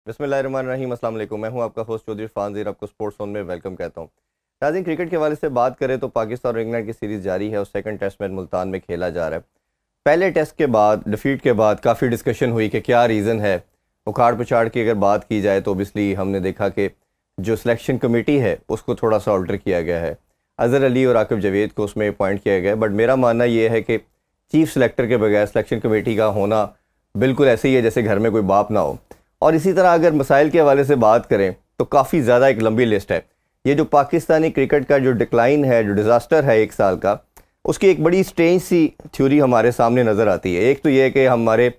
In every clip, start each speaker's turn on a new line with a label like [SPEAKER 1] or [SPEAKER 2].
[SPEAKER 1] बिस्मिल्लाहिर्रहमानिर्रहीम, अस्सलाम वालेकुम। मैं हूं आपका होस्ट चौधरी फानज़ीर, आपको स्पोर्ट्स जोन में वेलकम कहता हूं। नाज़रीन, क्रिकेट के हवाले से बात करें तो पाकिस्तान और इंग्लैंड की सीरीज़ जारी है और सेकंड टेस्ट मैच मुल्तान में खेला जा रहा है। पहले टेस्ट के बाद, डिफीट के बाद काफ़ी डिस्कशन हुई कि क्या रीज़न है। उखाड़ पछाड़ की अगर बात की जाए तो ओबियसली हमने देखा कि जो सिलेक्शन कमेटी है उसको थोड़ा सा ऑल्टर किया गया है। अज़हर अली और आकिब जावेद को उसमें अपॉइंट किया गया है, बट मेरा मानना ये है कि चीफ सेलेक्टर के बगैर सिलेक्शन कमेटी का होना बिल्कुल ऐसे ही है जैसे घर में कोई बाप ना हो। और इसी तरह अगर मसाइल के हवाले से बात करें तो काफ़ी ज़्यादा एक लंबी लिस्ट है। ये जो पाकिस्तानी क्रिकेट का जो डिक्लाइन है, जो डिज़ास्टर है एक साल का, उसकी एक बड़ी स्ट्रेंज सी थ्योरी हमारे सामने नज़र आती है। एक तो ये है कि हमारे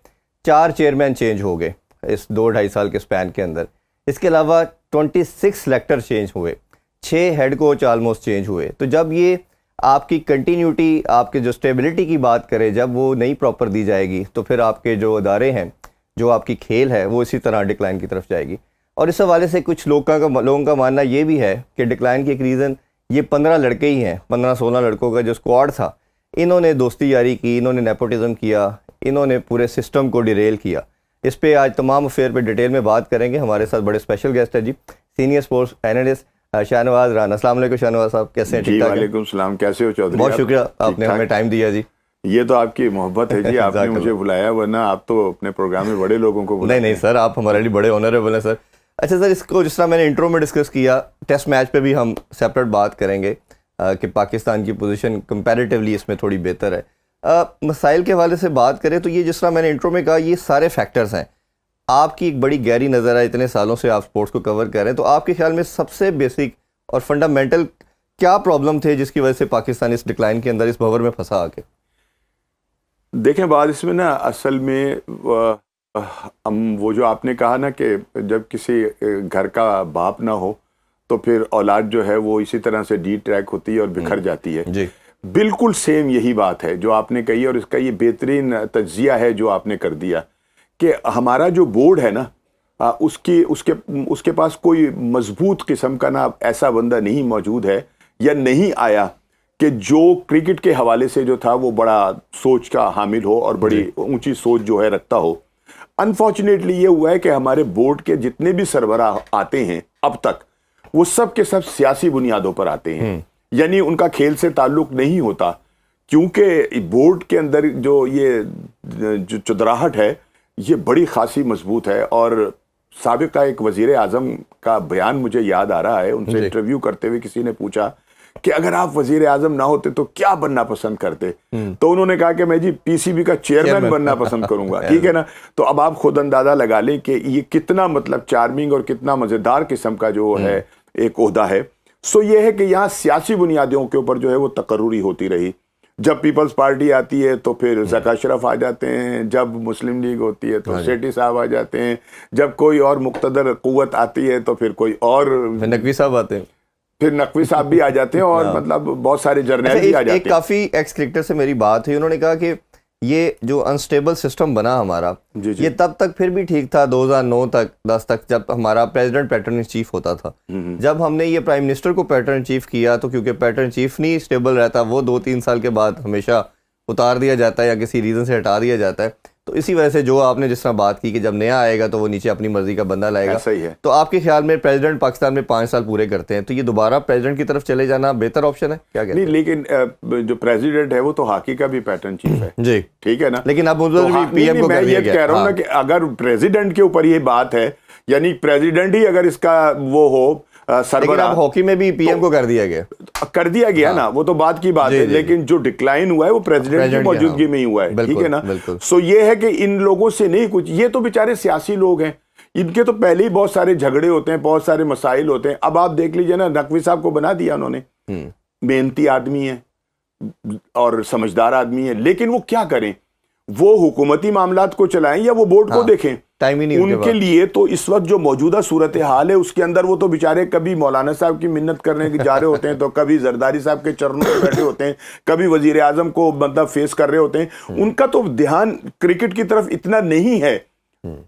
[SPEAKER 1] 4 चेयरमैन चेंज हो गए इस 2-2.5 साल के स्पैन के अंदर। इसके अलावा 26 सेलेक्टर चेंज हुए, 6 हेड कोच आलमोस्ट चेंज हुए। तो जब ये आपकी कंटिन्यूटी, आपके जो स्टेबिलिटी की बात करें, जब वो नहीं प्रॉपर दी जाएगी तो फिर आपके जो अदारे हैं, जो आपकी खेल है, वो इसी तरह डिक्लाइन की तरफ जाएगी। और इस हवाले से कुछ लोगों का मानना ये भी है कि डिक्लाइन की एक रीज़न ये 15 लड़के ही हैं। 15-16 लड़कों का जो स्क्वाड था, इन्होंने दोस्ती यारी की, इन्होंने नेपोटिज्म किया, इन्होंने पूरे सिस्टम को डिरेल किया। इस पे आज तमाम अफेयर पे डिटेल में बात करेंगे। हमारे साथ बड़े स्पेशल गेस्ट है जी, senior sports analyst Shahnawaz Rana. अस्सलाम वालेकुम शाहनवाज साहब, कैसे हैं? ठीक ठाक?
[SPEAKER 2] वालेकुम सलाम, कैसे हो चौधरी?
[SPEAKER 1] बहुत शुक्रिया, आपने हमें टाइम दिया जी।
[SPEAKER 2] ये तो आपकी मोहब्बत है जी, आपने मुझे बुलाया, वरना आप तो अपने प्रोग्राम में बड़े लोगों को बुलाते हैं।
[SPEAKER 1] नहीं सर, आप हमारे लिए बड़े ऑनरेबल हैं सर। अच्छा सर, इसको जिस तरह मैंने इंट्रो में डिस्कस किया, टेस्ट मैच पे भी हम सेपरेट बात करेंगे कि पाकिस्तान की पोजीशन कंपैरेटिवली इसमें थोड़ी बेहतर है। मसाइल के हवाले से बात करें तो ये जिस तरह मैंने इंट्रो में कहा, ये सारे फैक्टर्स हैं। आपकी एक बड़ी गहरी नज़र है, इतने सालों से आप स्पोर्ट्स को कवर कर रहे हैं, तो आपके ख्याल में सबसे बेसिक और फंडामेंटल क्या प्रॉब्लम थे जिसकी वजह से पाकिस्तान इस डिक्लाइन के अंदर, इस भंवर में फंसा आके?
[SPEAKER 2] देखें, बात इसमें ना असल में हम वो जो आपने कहा ना कि जब किसी घर का बाप ना हो तो फिर औलाद जो है वो इसी तरह से डी ट्रैक होती है और बिखर जाती है
[SPEAKER 1] जी।
[SPEAKER 2] बिल्कुल सेम यही बात है जो आपने कही, और इसका ये बेहतरीन तज्जिया है जो आपने कर दिया कि हमारा जो बोर्ड है ना, उसके पास कोई मजबूत किस्म का ना ऐसा बंदा नहीं मौजूद है या नहीं आया कि जो क्रिकेट के हवाले से जो था वो बड़ा सोच का हामिल हो और बड़ी ऊंची सोच जो है रखता हो। अनफॉर्चुनेटली ये हुआ है कि हमारे बोर्ड के जितने भी सरबराह आते हैं अब तक, वो सब के सब सियासी बुनियादों पर आते हैं, यानी उनका खेल से ताल्लुक नहीं होता। क्योंकि बोर्ड के अंदर जो ये जो चुदराहट है ये बड़ी खासी मजबूत है। और साबिका एक वजीर आजम का बयान मुझे याद आ रहा है, उनसे इंटरव्यू करते हुए किसी ने पूछा कि अगर आप वजीर आजम ना होते तो क्या बनना पसंद करते, तो उन्होंने कहा कि मैं जी पीसीबी का चेयरमैन बनना पसंद करूंगा। ठीक है ना? तो अब आप खुद अंदाजा लगा लें कि ये कितना मतलब चार्मिंग और कितना मजेदार किस्म का जो है एक ओहदा है। सो ये है कि यहाँ सियासी बुनियादों के ऊपर जो है वो तकर्रुरी होती रही। जब पीपल्स पार्टी आती है तो फिर ज़का अशरफ आ जाते हैं, जब मुस्लिम लीग होती है तो सेठी साहब आ जाते हैं, जब कोई और मुक़्तदर क़ुव्वत आती है तो फिर कोई और
[SPEAKER 1] नकवी साहब आते हैं,
[SPEAKER 2] फिर नकवी साहब भी आ जाते हैं, और मतलब बहुत सारे जर्नल भी आ जाते हैं।
[SPEAKER 1] काफ़ी एक्स क्रिकेटर से मेरी बात हुई, उन्होंने कहा कि ये जो अनस्टेबल सिस्टम बना हमारा, ये तब तक फिर भी ठीक था 2009 तक 10 तक, जब हमारा प्रेसिडेंट पैटर्न इन चीफ होता था। जब हमने ये प्राइम मिनिस्टर को पैटर्न इन चीफ किया तो क्योंकि पैटर्न चीफ नहीं स्टेबल रहता, वो 2-3 साल के बाद हमेशा उतार दिया जाता है या किसी रीज़न से हटा दिया जाता है। तो इसी वजह से जो आपने जिस तरह बात की कि जब नया आएगा तो वो नीचे अपनी मर्जी का बंदा लाएगा,
[SPEAKER 2] सही है।
[SPEAKER 1] तो आपके ख्याल में प्रेसिडेंट पाकिस्तान में 5 साल पूरे करते हैं, तो ये दोबारा प्रेसिडेंट की तरफ चले जाना बेहतर ऑप्शन है? क्या कहते हैं?
[SPEAKER 2] नहीं, लेकिन जो प्रेसिडेंट है वो तो हॉकी का भी पैटर्न चीफ है जी, ठीक है ना?
[SPEAKER 1] लेकिन अब
[SPEAKER 2] पीएम को मैं ये कह रहा हूँ ना कि अगर प्रेसिडेंट के ऊपर ये बात है, यानी प्रेसिडेंट ही अगर इसका वो हो
[SPEAKER 1] सरबराह, हॉकी में भी पीएम को कर दिया गया
[SPEAKER 2] ना, वो तो बात की बात है। लेकिन जो डिक्लाइन हुआ है वो प्रेसिडेंट की मौजूदगी में ही हुआ है, ठीक है ना? सो ये है कि इन लोगों से नहीं कुछ, ये तो बेचारे सियासी लोग हैं, इनके तो पहले ही बहुत सारे झगड़े होते हैं, बहुत सारे मसाइल होते हैं। अब आप देख लीजिए ना, नकवी साहब को बना दिया उन्होंने, मेहनती आदमी है और समझदार आदमी है, लेकिन वो क्या करें, वो हुकूमती मामलात को चलाएं या वो बोर्ड को देखें?
[SPEAKER 1] टाइम ही नहीं
[SPEAKER 2] उनके लिए। तो इस वक्त जो मौजूदा सूरत हाल है उसके अंदर वो तो बेचारे कभी मौलाना साहब की मिन्नत करने जा रहे होते हैं, तो कभी जरदारी साहब के चरणों में बैठे होते हैं, कभी वजीर आजम को मतलब फेस कर रहे होते हैं। उनका तो ध्यान क्रिकेट की तरफ इतना नहीं है।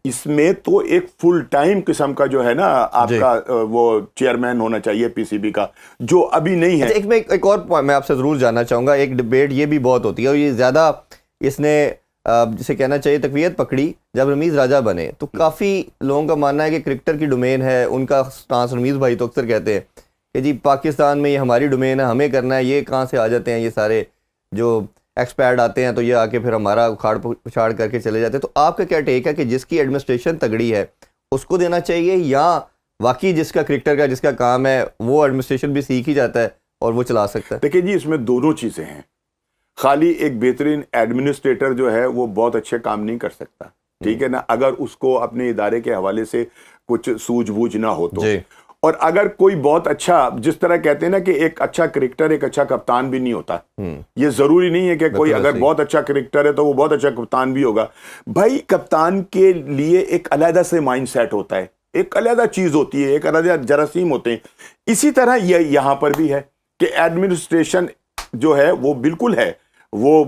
[SPEAKER 2] इसमें तो एक फुल टाइम किस्म का जो है ना आपका वो चेयरमैन होना चाहिए पीसीबी का, जो अभी नहीं है।
[SPEAKER 1] एक और मैं आपसे जरूर जानना चाहूंगा, एक डिबेट ये भी बहुत होती है और ये ज्यादा इसने जिसे कहना चाहिए तकवीयत पकड़ी जब रमीज़ राजा बने, तो काफ़ी लोगों का मानना है कि क्रिकेटर की डोमेन है, उनका स्टांस, रमीज़ भाई तो अक्सर कहते हैं कि जी पाकिस्तान में ये हमारी डोमेन है, हमें करना है, ये कहाँ से आ जाते हैं ये सारे जो एक्सपर्ट आते हैं तो ये आके फिर हमारा उखाड़ पुछाड़ करके चले जाते हैं। तो आपका क्या टेक है कि जिसकी एडमिनिस्ट्रेशन तगड़ी है उसको देना चाहिए, या वाकई जिसका क्रिकेटर का जिसका काम है वो एडमिनिस्ट्रेशन भी सीख ही जाता है और वो चला सकता है?
[SPEAKER 2] देखिए जी, इसमें दोनों चीज़ें हैं। खाली एक बेहतरीन एडमिनिस्ट्रेटर जो है वो बहुत अच्छे काम नहीं कर सकता, ठीक है ना, अगर उसको अपने इदारे के हवाले से कुछ सूझबूझ ना हो तो। और अगर कोई बहुत अच्छा, जिस तरह कहते हैं ना कि एक अच्छा क्रिकेटर एक अच्छा कप्तान भी नहीं होता, ये जरूरी नहीं है कि कोई अगर बहुत अच्छा क्रिकेटर है तो वो बहुत अच्छा कप्तान भी होगा। भाई कप्तान के लिए एक अलग से माइंड सेट होता है, एक अलग चीज होती है, एक अलग जरासीम होते हैं। इसी तरह ये यहाँ पर भी है कि एडमिनिस्ट्रेशन जो है वो बिल्कुल है, वो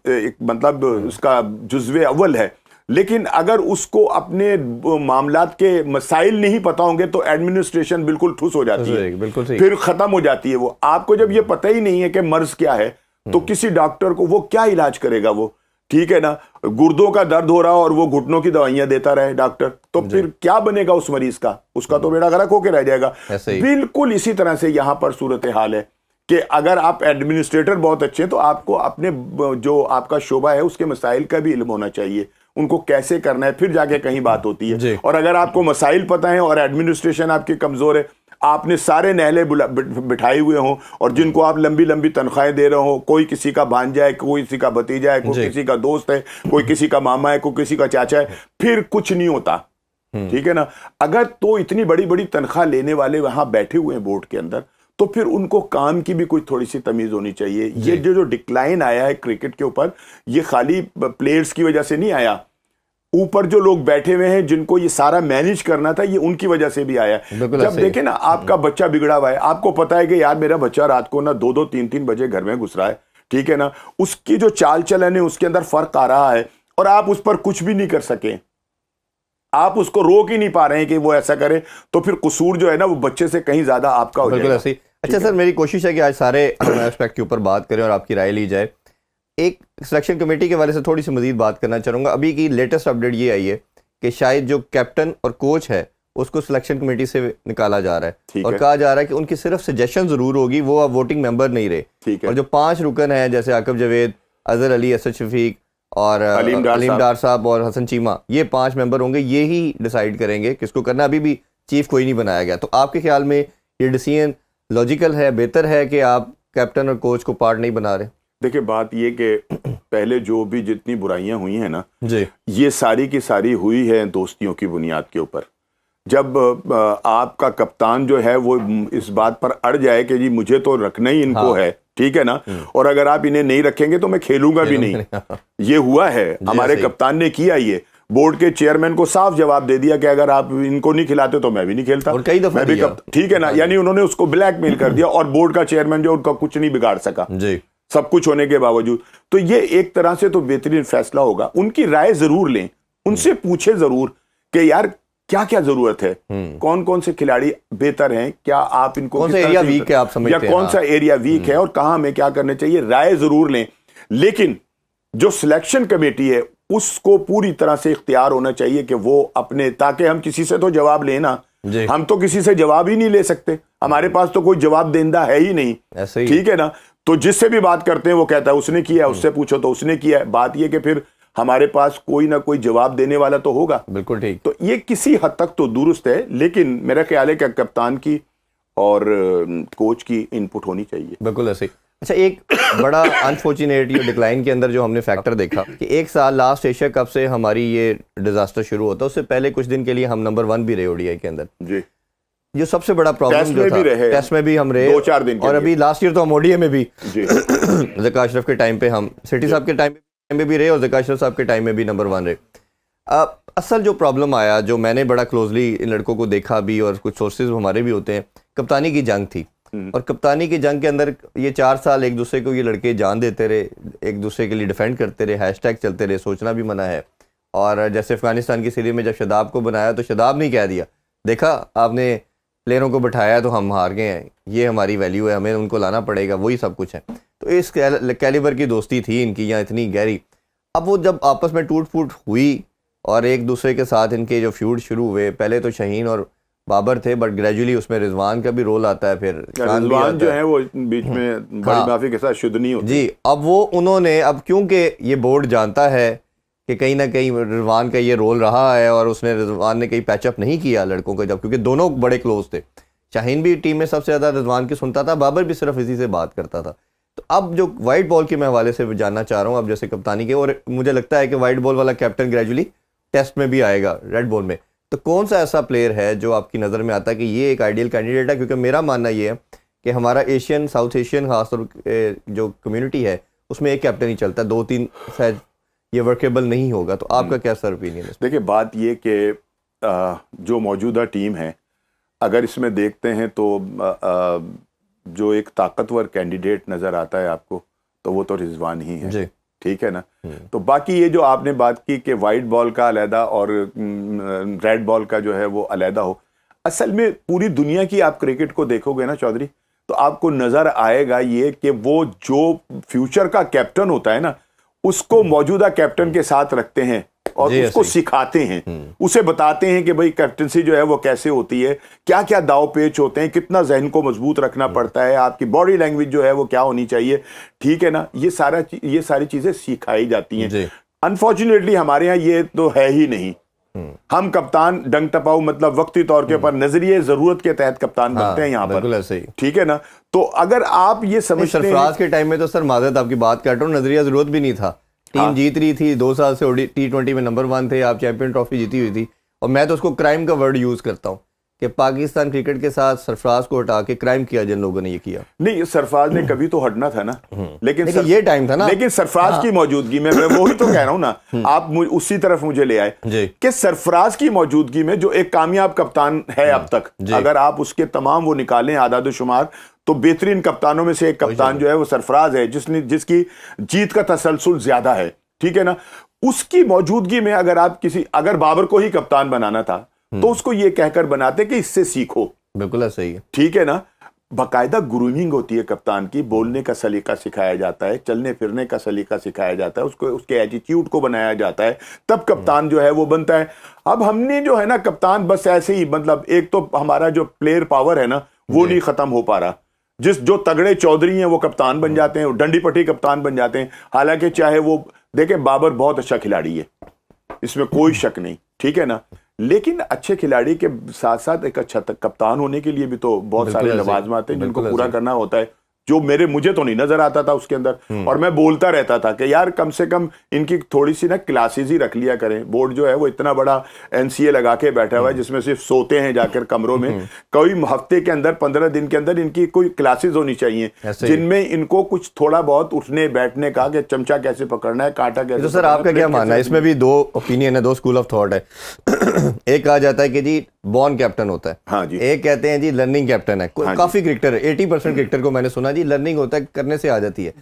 [SPEAKER 2] एक मतलब उसका जुज़्वे अव्वल है, लेकिन अगर उसको अपने मामलात के मसाइल नहीं पता होंगे तो एडमिनिस्ट्रेशन बिल्कुल ठुस हो जाती है,
[SPEAKER 1] बिल्कुल सही,
[SPEAKER 2] फिर खत्म हो जाती है वो। आपको जब ये पता ही नहीं है कि मर्ज क्या है तो किसी डॉक्टर को वो क्या इलाज करेगा वो, ठीक है ना। गुर्दों का दर्द हो रहा और वो घुटनों की दवाइयां देता रहे डॉक्टर, तो फिर क्या बनेगा उस मरीज का, उसका तो बेड़ा गर्क होकर रह जाएगा। बिल्कुल इसी तरह से यहां पर सूरत हाल है कि अगर आप एडमिनिस्ट्रेटर बहुत अच्छे हैं तो आपको अपने जो आपका शोबा है उसके मसाइल का भी इल्म होना चाहिए, उनको कैसे करना है, फिर जाके कहीं बात होती है। और अगर आपको मसाइल पता है और एडमिनिस्ट्रेशन आपकी कमजोर है, आपने सारे नहले बिठाए हुए हों और जिनको आप लंबी लंबी तनख्वाहें दे रहे हो, कोई किसी का भांजा है, कोई किसी का भतीजा है, कोई किसी का दोस्त है, कोई किसी का मामा है, कोई किसी का चाचा है, फिर कुछ नहीं होता, ठीक है ना। अगर तो इतनी बड़ी बड़ी तनख्वाह लेने वाले वहां बैठे हुए हैं बोर्ड के अंदर, तो फिर उनको काम की भी कोई थोड़ी सी तमीज होनी चाहिए। ये जो डिक्लाइन आया है क्रिकेट के ऊपर, ये खाली प्लेयर्स की वजह से नहीं आया, ऊपर जो लोग बैठे हुए हैं जिनको ये सारा मैनेज करना था, ये उनकी वजह से भी आया। जब देखे ना आपका बच्चा बिगड़ा हुआ है, आपको पता है कि यार मेरा बच्चा रात को ना 2-2, 3-3 बजे घर में घुस रहा है, ठीक है ना, उसकी जो चाल चलन है उसके अंदर फर्क आ रहा है और आप उस पर कुछ भी नहीं कर सके, आप उसको रोक ही नहीं पा रहे हैं कि वो ऐसा करे, तो फिर कसूर जो है ना वो बच्चे से कहीं ज्यादा आपका हो जाएगा।
[SPEAKER 1] अच्छा सर, मेरी कोशिश है कि आज सारे एस्पेक्ट के ऊपर बात करें और आपकी राय ली जाए। एक सिलेक्शन कमेटी के वाले से थोड़ी सी मजीद बात करना चाहूँगा। अभी की लेटेस्ट अपडेट ये आई है कि शायद जो कैप्टन और कोच है उसको सिलेक्शन कमेटी से निकाला जा रहा है और कहा जा रहा है कि उनकी सिर्फ सजेशन जरूर होगी, वो अब वोटिंग मेंबर नहीं रहे। और जो 5 रुकन हैं जैसे आकिब जावेद, अजहर अली, असद शफीक और अलीम डार साहब और हसन चीमा, ये 5 मेंबर होंगे, ये ही डिसाइड करेंगे किसको करना। अभी भी चीफ कोई नहीं बनाया गया। तो आपके ख्याल में ये डिसीजन लॉजिकल है, बेहतर है कि आप कैप्टन और कोच को पार्ट नहीं बना रहे?
[SPEAKER 2] देखिए बात ये कि पहले जो भी जितनी बुराइयां हुई हैं ना
[SPEAKER 1] जी,
[SPEAKER 2] ये सारी की सारी हुई है दोस्तियों की बुनियाद के ऊपर। जब आपका कप्तान जो है वो इस बात पर अड़ जाए कि जी मुझे तो रखना ही इनको है, ठीक है ना, और अगर आप इन्हें नहीं रखेंगे तो मैं खेलूंगा भी नहीं, ये हुआ है। हमारे कप्तान ने किया, ये बोर्ड के चेयरमैन को साफ जवाब दे दिया कि अगर आप इनको नहीं खिलाते तो मैं भी नहीं खेलता,
[SPEAKER 1] और कई दफा
[SPEAKER 2] मैं भी ठीक है ना, यानी उन्होंने उसको ब्लैकमेल कर दिया और बोर्ड का चेयरमैन जो उनका कुछ नहीं बिगाड़ सका
[SPEAKER 1] जी,
[SPEAKER 2] सब कुछ होने के बावजूद। तो ये एक तरह से तो बेहतरीन फैसला होगा। उनकी राय जरूर लें, उनसे पूछे जरूर कि यार क्या क्या जरूरत है, कौन कौन से खिलाड़ी बेहतर हैं, क्या आप इनको
[SPEAKER 1] कौन सा एरिया वीक है आप समझते हैं,
[SPEAKER 2] या कौन सा एरिया वीक है और कहां हमें क्या करना चाहिए, राय जरूर लें। लेकिन जो सिलेक्शन कमेटी है उसको पूरी तरह से इख्तियार होना चाहिए कि वो अपने, ताकि हम किसी से तो जवाब लेना, हम तो किसी से जवाब ही नहीं ले सकते, हमारे पास तो कोई जवाब देंदा है ही नहीं, ठीक है ना। तो जिससे भी बात करते हैं वो कहता है उसने किया, उससे पूछो तो उसने किया। बात ये कि फिर हमारे पास कोई ना कोई जवाब देने वाला तो होगा।
[SPEAKER 1] बिल्कुल ठीक।
[SPEAKER 2] तो ये किसी हद तक तो दुरुस्त है, लेकिन मेरा ख्याल है कि कप्तान की और कोच की इनपुट होनी चाहिए।
[SPEAKER 1] बिल्कुल ऐसे। अच्छा, एक बड़ा अनफॉर्चुनेट ये डिक्लाइन के अंदर जो हमने फैक्टर देखा कि एक साल लास्ट एशिया कप से हमारी ये डिजास्टर शुरू होता है, उससे पहले कुछ दिन के लिए हम नंबर 1 भी रहे ओडीआई के अंदर जी। जो सबसे बड़ा प्रॉब्लम जो था, टेस्ट में भी हम रहे
[SPEAKER 2] 2-4 दिन
[SPEAKER 1] और अभी लास्ट ईयर तो हम ओडीआई में भी ज़का अशरफ के टाइम पे, हम सिटी साहब के टाइम में भी रहे और ज़का अशरफ साहब के टाइम में भी नंबर 1 रहे। असल जो प्रॉब्लम आया, जो मैंने बड़ा क्लोजली इन लड़कों को देखा भी और कुछ सोर्सेज हमारे भी होते हैं, कप्तानी की जंग थी। और कप्तानी की जंग के अंदर ये 4 साल एक दूसरे को ये लड़के जान देते रहे, एक दूसरे के लिए डिफेंड करते रहे, हैशटैग चलते रहे, सोचना भी मना है। और जैसे अफगानिस्तान की सीरीज में जब शदाब को बनाया तो शदाब नहीं कह दिया, देखा आपने प्लेयरों को बिठाया तो हम हार गए हैं, ये हमारी वैल्यू है, हमें उनको लाना पड़ेगा, वही सब कुछ है। तो इस कैलिबर की दोस्ती थी इनकी यहाँ इतनी गहरी। अब वो जब आपस में टूट फूट हुई और एक दूसरे के साथ इनके जो फ्यूड शुरू हुए, पहले तो शाहीन और बाबर थे, बट ग्रेजुअली उसमें रिजवान का भी रोल आता है, फिर
[SPEAKER 2] रिजवान जो है वो बीच में बड़ी माफी के साथ शुद्ध नहीं होती
[SPEAKER 1] जी। अब वो उन्होंने, अब क्योंकि ये बोर्ड जानता है कि कहीं ना कहीं रिजवान का ये रोल रहा है और उसने रिजवान ने कहीं पैचअप नहीं किया लड़कों को, जब क्योंकि दोनों बड़े क्लोज थे। शाहीन भी टीम में सबसे ज़्यादा रिजवान की सुनता था, बाबर भी सिर्फ इसी से बात करता था। तो अब जो वाइट बॉल के मैं हवाले से जानना चाह रहा हूँ, अब जैसे कप्तानी के, और मुझे लगता है कि वाइट बॉल वाला कैप्टन ग्रेजुअली टेस्ट में भी आएगा रेड बॉल में, तो कौन सा ऐसा प्लेयर है जो आपकी नज़र में आता है कि ये एक आइडियल कैंडिडेट है? क्योंकि मेरा मानना ये है कि हमारा एशियन, साउथ एशियन खासतौर जो कम्युनिटी है उसमें एक कैप्टन ही चलता है, 2-3 शायद ये वर्केबल नहीं होगा। तो आपका क्या सर ओपिनियन है?
[SPEAKER 2] देखिए, बात ये कि जो मौजूदा टीम है, अगर इसमें देखते हैं तो जो एक ताकतवर कैंडिडेट नज़र आता है आपको, तो वो तो रिजवान ही है जी। ठीक है ना। तो बाकी ये जो आपने बात की कि वाइट बॉल का अलहदा और रेड बॉल का जो है वो अलहदा हो, असल में पूरी दुनिया की आप क्रिकेट को देखोगे ना चौधरी, तो आपको नजर आएगा ये कि वो जो फ्यूचर का कैप्टन होता है ना, उसको मौजूदा कैप्टन के साथ रखते हैं और उसको सिखाते हैं, उसे बताते हैं कि भाई कैप्टनसी जो है वो कैसे होती है, क्या क्या दाव पेच होते हैं, कितना जहन को मजबूत रखना पड़ता है, आपकी बॉडी लैंग्वेज जो है वो क्या होनी चाहिए। ठीक है ना, ये सारी चीजें सिखाई जाती हैं। अनफॉर्चुनेटली हमारे यहाँ ये तो है ही नहीं। हम कप्तान डंग टपाऊ, मतलब वक्ती तौर के ऊपर नजरिए जरूरत के तहत कप्तान बनते हैं यहाँ पर। ठीक है ना। तो अगर आप ये समझते हैं,
[SPEAKER 1] सरफराज के टाइम में तो सर, माजरत आपकी बात कर रहा हूँ, नजरिया जरूरत भी नहीं था, टीम जीत रही थी, 2 साल से T20 में नंबर 1 थे, आप चैंपियन ट्रॉफी जीती हुई थी। और मैं तो उसको क्राइम का वर्ड यूज करता हूँ कि पाकिस्तान क्रिकेट के साथ सरफराज को हटा के क्राइम किया जिन लोगों ने ये किया।
[SPEAKER 2] नहीं, सरफराज ने कभी तो हटना था ना, लेकिन
[SPEAKER 1] ये टाइम था ना।
[SPEAKER 2] लेकिन सरफराज की मौजूदगी में, मैं वही तो कह रहा हूं ना, आप उसी तरफ मुझे ले आए कि सरफराज की मौजूदगी में जो एक कामयाब कप्तान है अब तक, अगर आप उसके तमाम वो निकालें आदाद-ओ-शुमार, तो बेहतरीन कप्तानों में से एक कप्तान जो है वो सरफराज है, जिसकी जीत का तसलसल ज्यादा है। ठीक है ना। उसकी मौजूदगी में अगर बाबर को ही कप्तान बनाना था तो उसको ये कहकर बनाते कि इससे सीखो।
[SPEAKER 1] बिल्कुल सही है।
[SPEAKER 2] ठीक है ना। बाकायदा ग्रूमिंग होती है कप्तान की, बोलने का सलीका सिखाया जाता है, चलने फिरने का सलीका सिखाया जाता है, उसके एटीट्यूड को बनाया जाता है, तब कप्तान जो है वो बनता है। अब हमने जो है ना कप्तान बस ऐसे ही, मतलब एक तो हमारा जो प्लेयर पावर है ना वो नहीं खत्म हो पा रहा। जो तगड़े चौधरी हैं वो कप्तान बन जाते हैं, डंडी पट्टी कप्तान बन जाते हैं। हालांकि चाहे वो देखें, बाबर बहुत अच्छा खिलाड़ी है, इसमें कोई शक नहीं। ठीक है ना। लेकिन अच्छे खिलाड़ी के साथ साथ एक अच्छा कप्तान होने के लिए भी तो बहुत सारे लवाजमात हैं जिनको पूरा करना होता है, जो मुझे तो नहीं नजर आता था उसके अंदर। और मैं बोलता रहता था कि यार कम से कम इनकी थोड़ी सी ना क्लासेस ही रख लिया करें। बोर्ड जो है वो इतना बड़ा NCA लगा के बैठा हुआ है जिसमें सिर्फ सोते हैं जाकर कमरों में। कोई हफ्ते के अंदर 15 दिन के अंदर इनकी कोई क्लासेस होनी चाहिए जिनमें इनको कुछ थोड़ा बहुत उठने बैठने का, कि चमचा कैसे पकड़ना है, कांटा कैसे।
[SPEAKER 1] तो सर आपका क्या मानना है? इसमें भी 2 ओपिनियन है, 2 स्कूल ऑफ थॉट है। एक कहा जाता है कि जी बॉर्न कैप्टन होता है,
[SPEAKER 2] हाँ जी।
[SPEAKER 1] एक कहते हैं जी लर्निंग कैप्टन है। काफी क्रिकेटर, 80% क्रिकेटर को मैंने सुना जी लर्निंग होता है, करने से आ जाती है।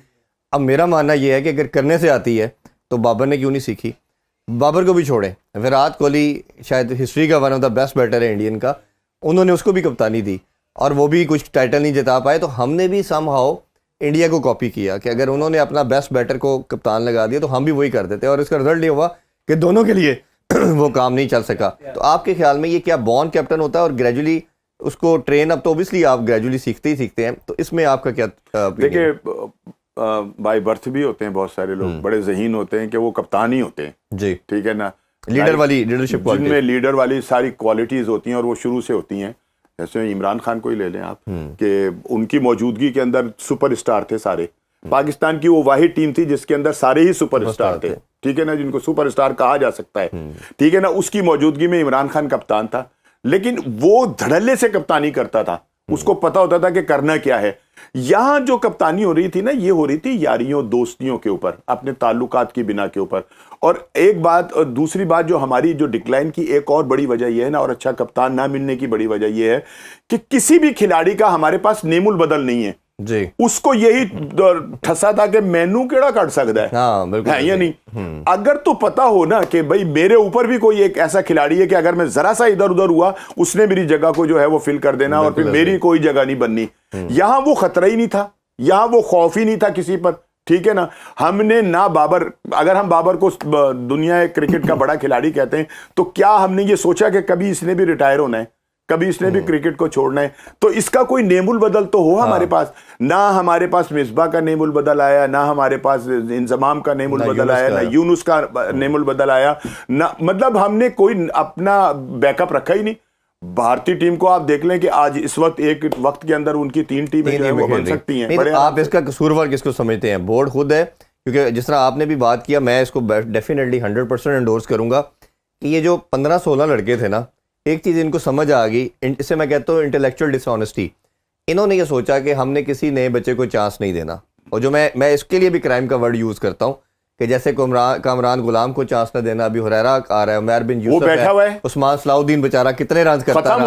[SPEAKER 1] अब मेरा मानना यह है कि अगर करने से आती है तो बाबर ने क्यों नहीं सीखी? बाबर को भी छोड़े, विराट कोहली शायद हिस्ट्री का one of the best batter है इंडियन का, उन्होंने उसको भी कप्तानी दी और वो भी कुछ टाइटल नहीं जिता पाए। तो हमने भी समहाउ इंडिया को कॉपी किया कि अगर उन्होंने अपना बेस्ट बैटर को कप्तान लगा दिया तो हम भी वही कर देते, और इसका रिजल्ट ये हुआ कि दोनों के लिए वो काम नहीं चल सका। तो आपके ख्याल में ये क्या बॉर्न कैप्टन होता है और ग्रेजुअली उसको ट्रेन, अब तो ओब्वियसली आप ग्रेजुअली सीखते हैं, तो इसमें आपका क्या?
[SPEAKER 2] देखिए, बाय बर्थ भी होते हैं बहुत सारे लोग, बड़े ज़हीन होते हैं कि वो कप्तान ही होते हैं जी। ठीक है ना।
[SPEAKER 1] लीडरशिप
[SPEAKER 2] जिनमें लीडर वाली सारी क्वालिटीज होती हैं और वो शुरू से होती हैं। जैसे इमरान खान को ही ले लें आप, कि उनकी मौजूदगी के अंदर सुपरस्टार थे सारे। पाकिस्तान की वो वाहिद टीम थी जिसके अंदर सारे ही सुपरस्टार थे। ठीक है ना, जिनको सुपरस्टार कहा जा सकता है। ठीक है ना। उसकी मौजूदगी में इमरान खान कप्तान था, लेकिन वो धड़ल्ले से कप्तानी करता था, उसको पता होता था कि करना क्या है। यहां जो कप्तानी हो रही थी ना, ये हो रही थी यारियों दोस्तियों के ऊपर, अपने ताल्लुकात की बिना के ऊपर। और एक बात, और दूसरी बात जो हमारी जो डिक्लाइन की एक और बड़ी वजह यह है ना, और अच्छा कप्तान ना मिलने की बड़ी वजह यह है कि किसी भी खिलाड़ी का हमारे पास नेमुल बदल नहीं है जी। उसको यही ठसा था कि मैनू केड़ा कट सकता है,
[SPEAKER 1] हाँ, बिल्कुल
[SPEAKER 2] है या नहीं। अगर तो पता हो ना कि भाई मेरे ऊपर भी कोई एक ऐसा खिलाड़ी है कि अगर मैं जरा सा इधर उधर हुआ उसने मेरी जगह को जो है वो फिल कर देना और फिर मेरी कोई जगह नहीं बननी। यहां वो खतरा ही नहीं था, यहां वो खौफ ही नहीं था किसी पर। ठीक है ना। हमने ना बाबर, अगर हम बाबर को दुनिया क्रिकेट का बड़ा खिलाड़ी कहते हैं, तो क्या हमने ये सोचा कि कभी इसने भी रिटायर होना है, कभी इसने भी क्रिकेट को छोड़ना है? तो इसका कोई नेमुल बदल तो हो हमारे पास। ना हमारे पास मिसबा का नेमुल बदल आया, ना हमारे पास इंजमाम का नेमुल बदल आया, ना यूनुस का नेमुल बदल आया, ना मतलब हमने कोई अपना बैकअप रखा ही नहीं। भारतीय टीम को आप देख लें कि आज इस वक्त एक वक्त के अंदर उनकी 3 टीमें जो है वो बन सकती हैं।
[SPEAKER 1] तो आप इसका कसूरवार किसको समझते हैं? बोर्ड खुद है, क्योंकि जिस तरह आपने भी बात किया, मैं इसको डेफिनेटली 100% एंडोर्स करूंगा कि ये जो 15-16 लड़के थे ना, एक चीज़ इनको समझ आ गई, इससे मैं कहता हूँ इंटेलेक्चुअल डिसऑनेस्टी। इन्होंने ये सोचा कि हमने किसी नए बच्चे को चांस नहीं देना, और जो मैं इसके लिए भी क्राइम का वर्ड यूज़ करता हूँ कि जैसे कामरान गुलाम को चांस न देना, अभी हुरैरा आ रहा है, उमर बिन यूसुफ
[SPEAKER 2] बैठा हुआ है,
[SPEAKER 1] उस्मान सलाउद्दीन बेचारा कितने रन करता
[SPEAKER 2] खत्म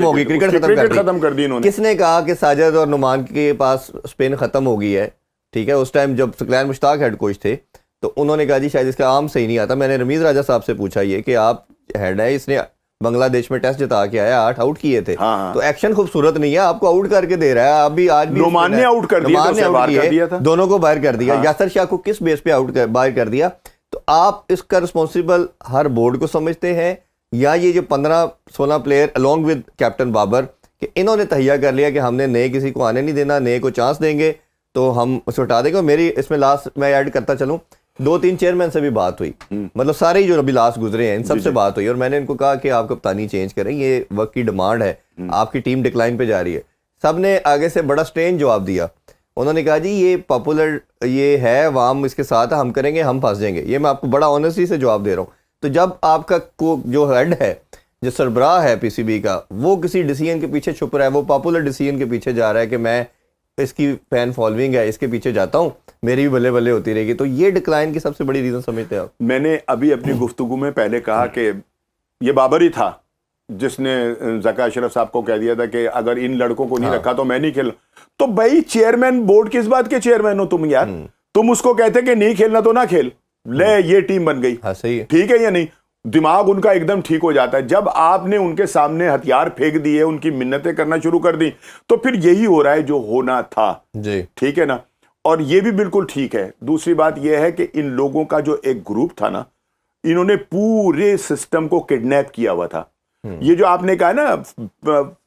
[SPEAKER 2] हो गई क्रिकेट खत्म कर दी इन्होंने।
[SPEAKER 1] किसने कहा कि साजिद और नुमान के पास स्पिन खत्म हो गई है? ठीक है, उस टाइम जब सकलैन मुश्ताक हेड कोच थे तो उन्होंने कहा जी शायद इसका आम सही नहीं आता। मैंने रमीज राजा साहब से पूछा ये कि आप हेड है, इसने बांग्लादेश में टेस्ट जिता के आया, 8 आउट किए थे।
[SPEAKER 2] हाँ।
[SPEAKER 1] तो एक्शन खूबसूरत नहीं है, आपको आउट करके दे रहा है। अभी आज भी
[SPEAKER 2] नुमान ने आउट कर दिया था,
[SPEAKER 1] दोनों को बाहर कर दिया। यासर शाह को किस बेस पे बाहर कर दिया? तो आप इसका रिस्पॉन्सिबल हर बोर्ड को समझते हैं, या ये जो 15-16 player along with captain Babar कि इन्होंने तहिया कर लिया कि हमने नए किसी को आने नहीं देना, नए को चांस देंगे तो हम उसे उठा देंगे। मेरी इसमें लास्ट मैं ऐड करता चलूं, 2-3 चेयरमैन से भी बात हुई, मतलब सारे ही जो अभी लास्ट गुजरे हैं इन सब से बात हुई, और मैंने इनको कहा कि आप कप्तानी चेंज करें, ये वक्त की डिमांड है, आपकी टीम डिक्लाइन पे जा रही है। सब ने आगे से बड़ा स्ट्रेंज जवाब दिया। उन्होंने कहा जी ये पॉपुलर ये है, अवाम इसके साथ हम करेंगे, हम फंस जाएंगे। ये मैं आपको बड़ा ऑनेस्टली से जवाब दे रहा हूँ। तो जब आपका जो हेड है, जो सरबराह है पीसीबी का, वो किसी डिसीजन के पीछे छुप रहा है, वो पॉपुलर डिसीजन के पीछे जा रहा है कि मैं इसकी फैन फॉलोइंग है, इसके पीछे जाता हूँ, मेरी भी बल्ले बल्ले होती रहेगी, तो ये डिक्लाइन की सबसे बड़ी रीजन समझते हैं आप?
[SPEAKER 2] मैंने अभी अपनी गुफ्तगू में पहले कहा कि ये बाबर ही था जिसने ज़का अशरफ साहब को कह दिया था कि अगर इन लड़कों को नहीं रखा तो मैं नहीं खेल। तो भाई चेयरमैन, बोर्ड किस बात के चेयरमैन हो तुम यार? तुम उसको कहते कि नहीं खेलना तो ना खेल, ले ये टीम बन गई।
[SPEAKER 1] हाँ, सही है,
[SPEAKER 2] ठीक है या नहीं? दिमाग उनका एकदम ठीक हो जाता है। जब आपने उनके सामने हथियार फेंक दिए, उनकी मिन्नतें करना शुरू कर दी, तो फिर यही हो रहा है जो होना था जी। ठीक है ना, और ये भी बिल्कुल ठीक है। दूसरी बात यह है कि इन लोगों का जो एक ग्रुप था ना, इन्होंने पूरे सिस्टम को किडनैप किया हुआ था। ये जो आपने कहा ना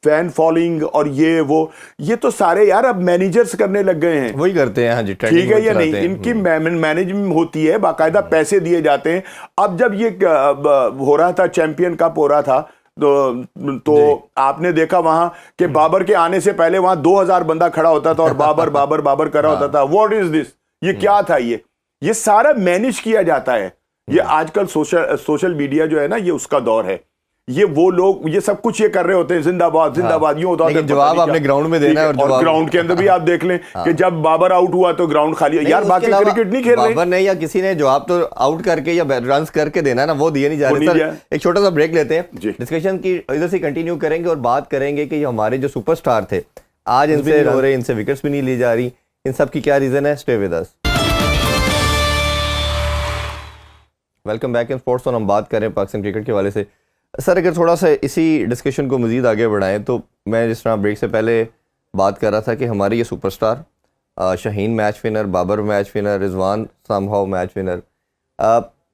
[SPEAKER 2] फैन फॉलोइंग और ये वो, ये तो सारे यार अब मैनेजर्स करने लग गए हैं,
[SPEAKER 1] वही करते हैं। हाँ जी,
[SPEAKER 2] ठीक है या नहीं? इनकी मैनेजमेंट होती है, बाकायदा पैसे दिए जाते हैं। अब जब ये हो रहा था, चैंपियन कप हो रहा था, तो आपने देखा वहां कि बाबर के आने से पहले वहां 2000 बंदा खड़ा होता था और बाबर बाबर बाबर करा होता था। What is this? ये क्या था? ये सारा मैनेज किया जाता है। ये आजकल सोशल मीडिया जो है ना, ये उसका दौर है। ये वो लोग ये सब कुछ ये कर रहे होते हैं, जिंदाबाद जिंदाबाद यूं होता है।
[SPEAKER 1] जवाब आपने ग्राउंड में देना है,
[SPEAKER 2] और ग्राउंड के अंदर भी आप देख लें कि जब बाबर आउट हुआ तो ग्राउंड खाली। यार बाकी क्रिकेट नहीं खेल रहे,
[SPEAKER 1] बाबर ने या किसी ने जवाब तो आउट करके या रन करके देना है ना, वो दिए नहीं जा रहे। सर एक छोटा सा ब्रेक लेते हैं, डिस्कशन की इधर से कंटिन्यू करेंगे और बात करेंगे कि हमारे जो सुपरस्टार थे आज इनसे हो रहे, इनसे विकेट्स भी नहीं ली जा रही, इन सब की क्या रीजन है। Stay with us. Welcome back in sports. और हम बात कर रहे हैं पाकिस्तान क्रिकेट के हवाले से। सर अगर थोड़ा सा इसी डिस्कशन को मज़ीद आगे बढ़ाएं, तो मैं जिस तरह ब्रेक से पहले बात कर रहा था कि हमारे ये superstar Shaheen match winner, Babar match winner, Rizwan somehow match winner,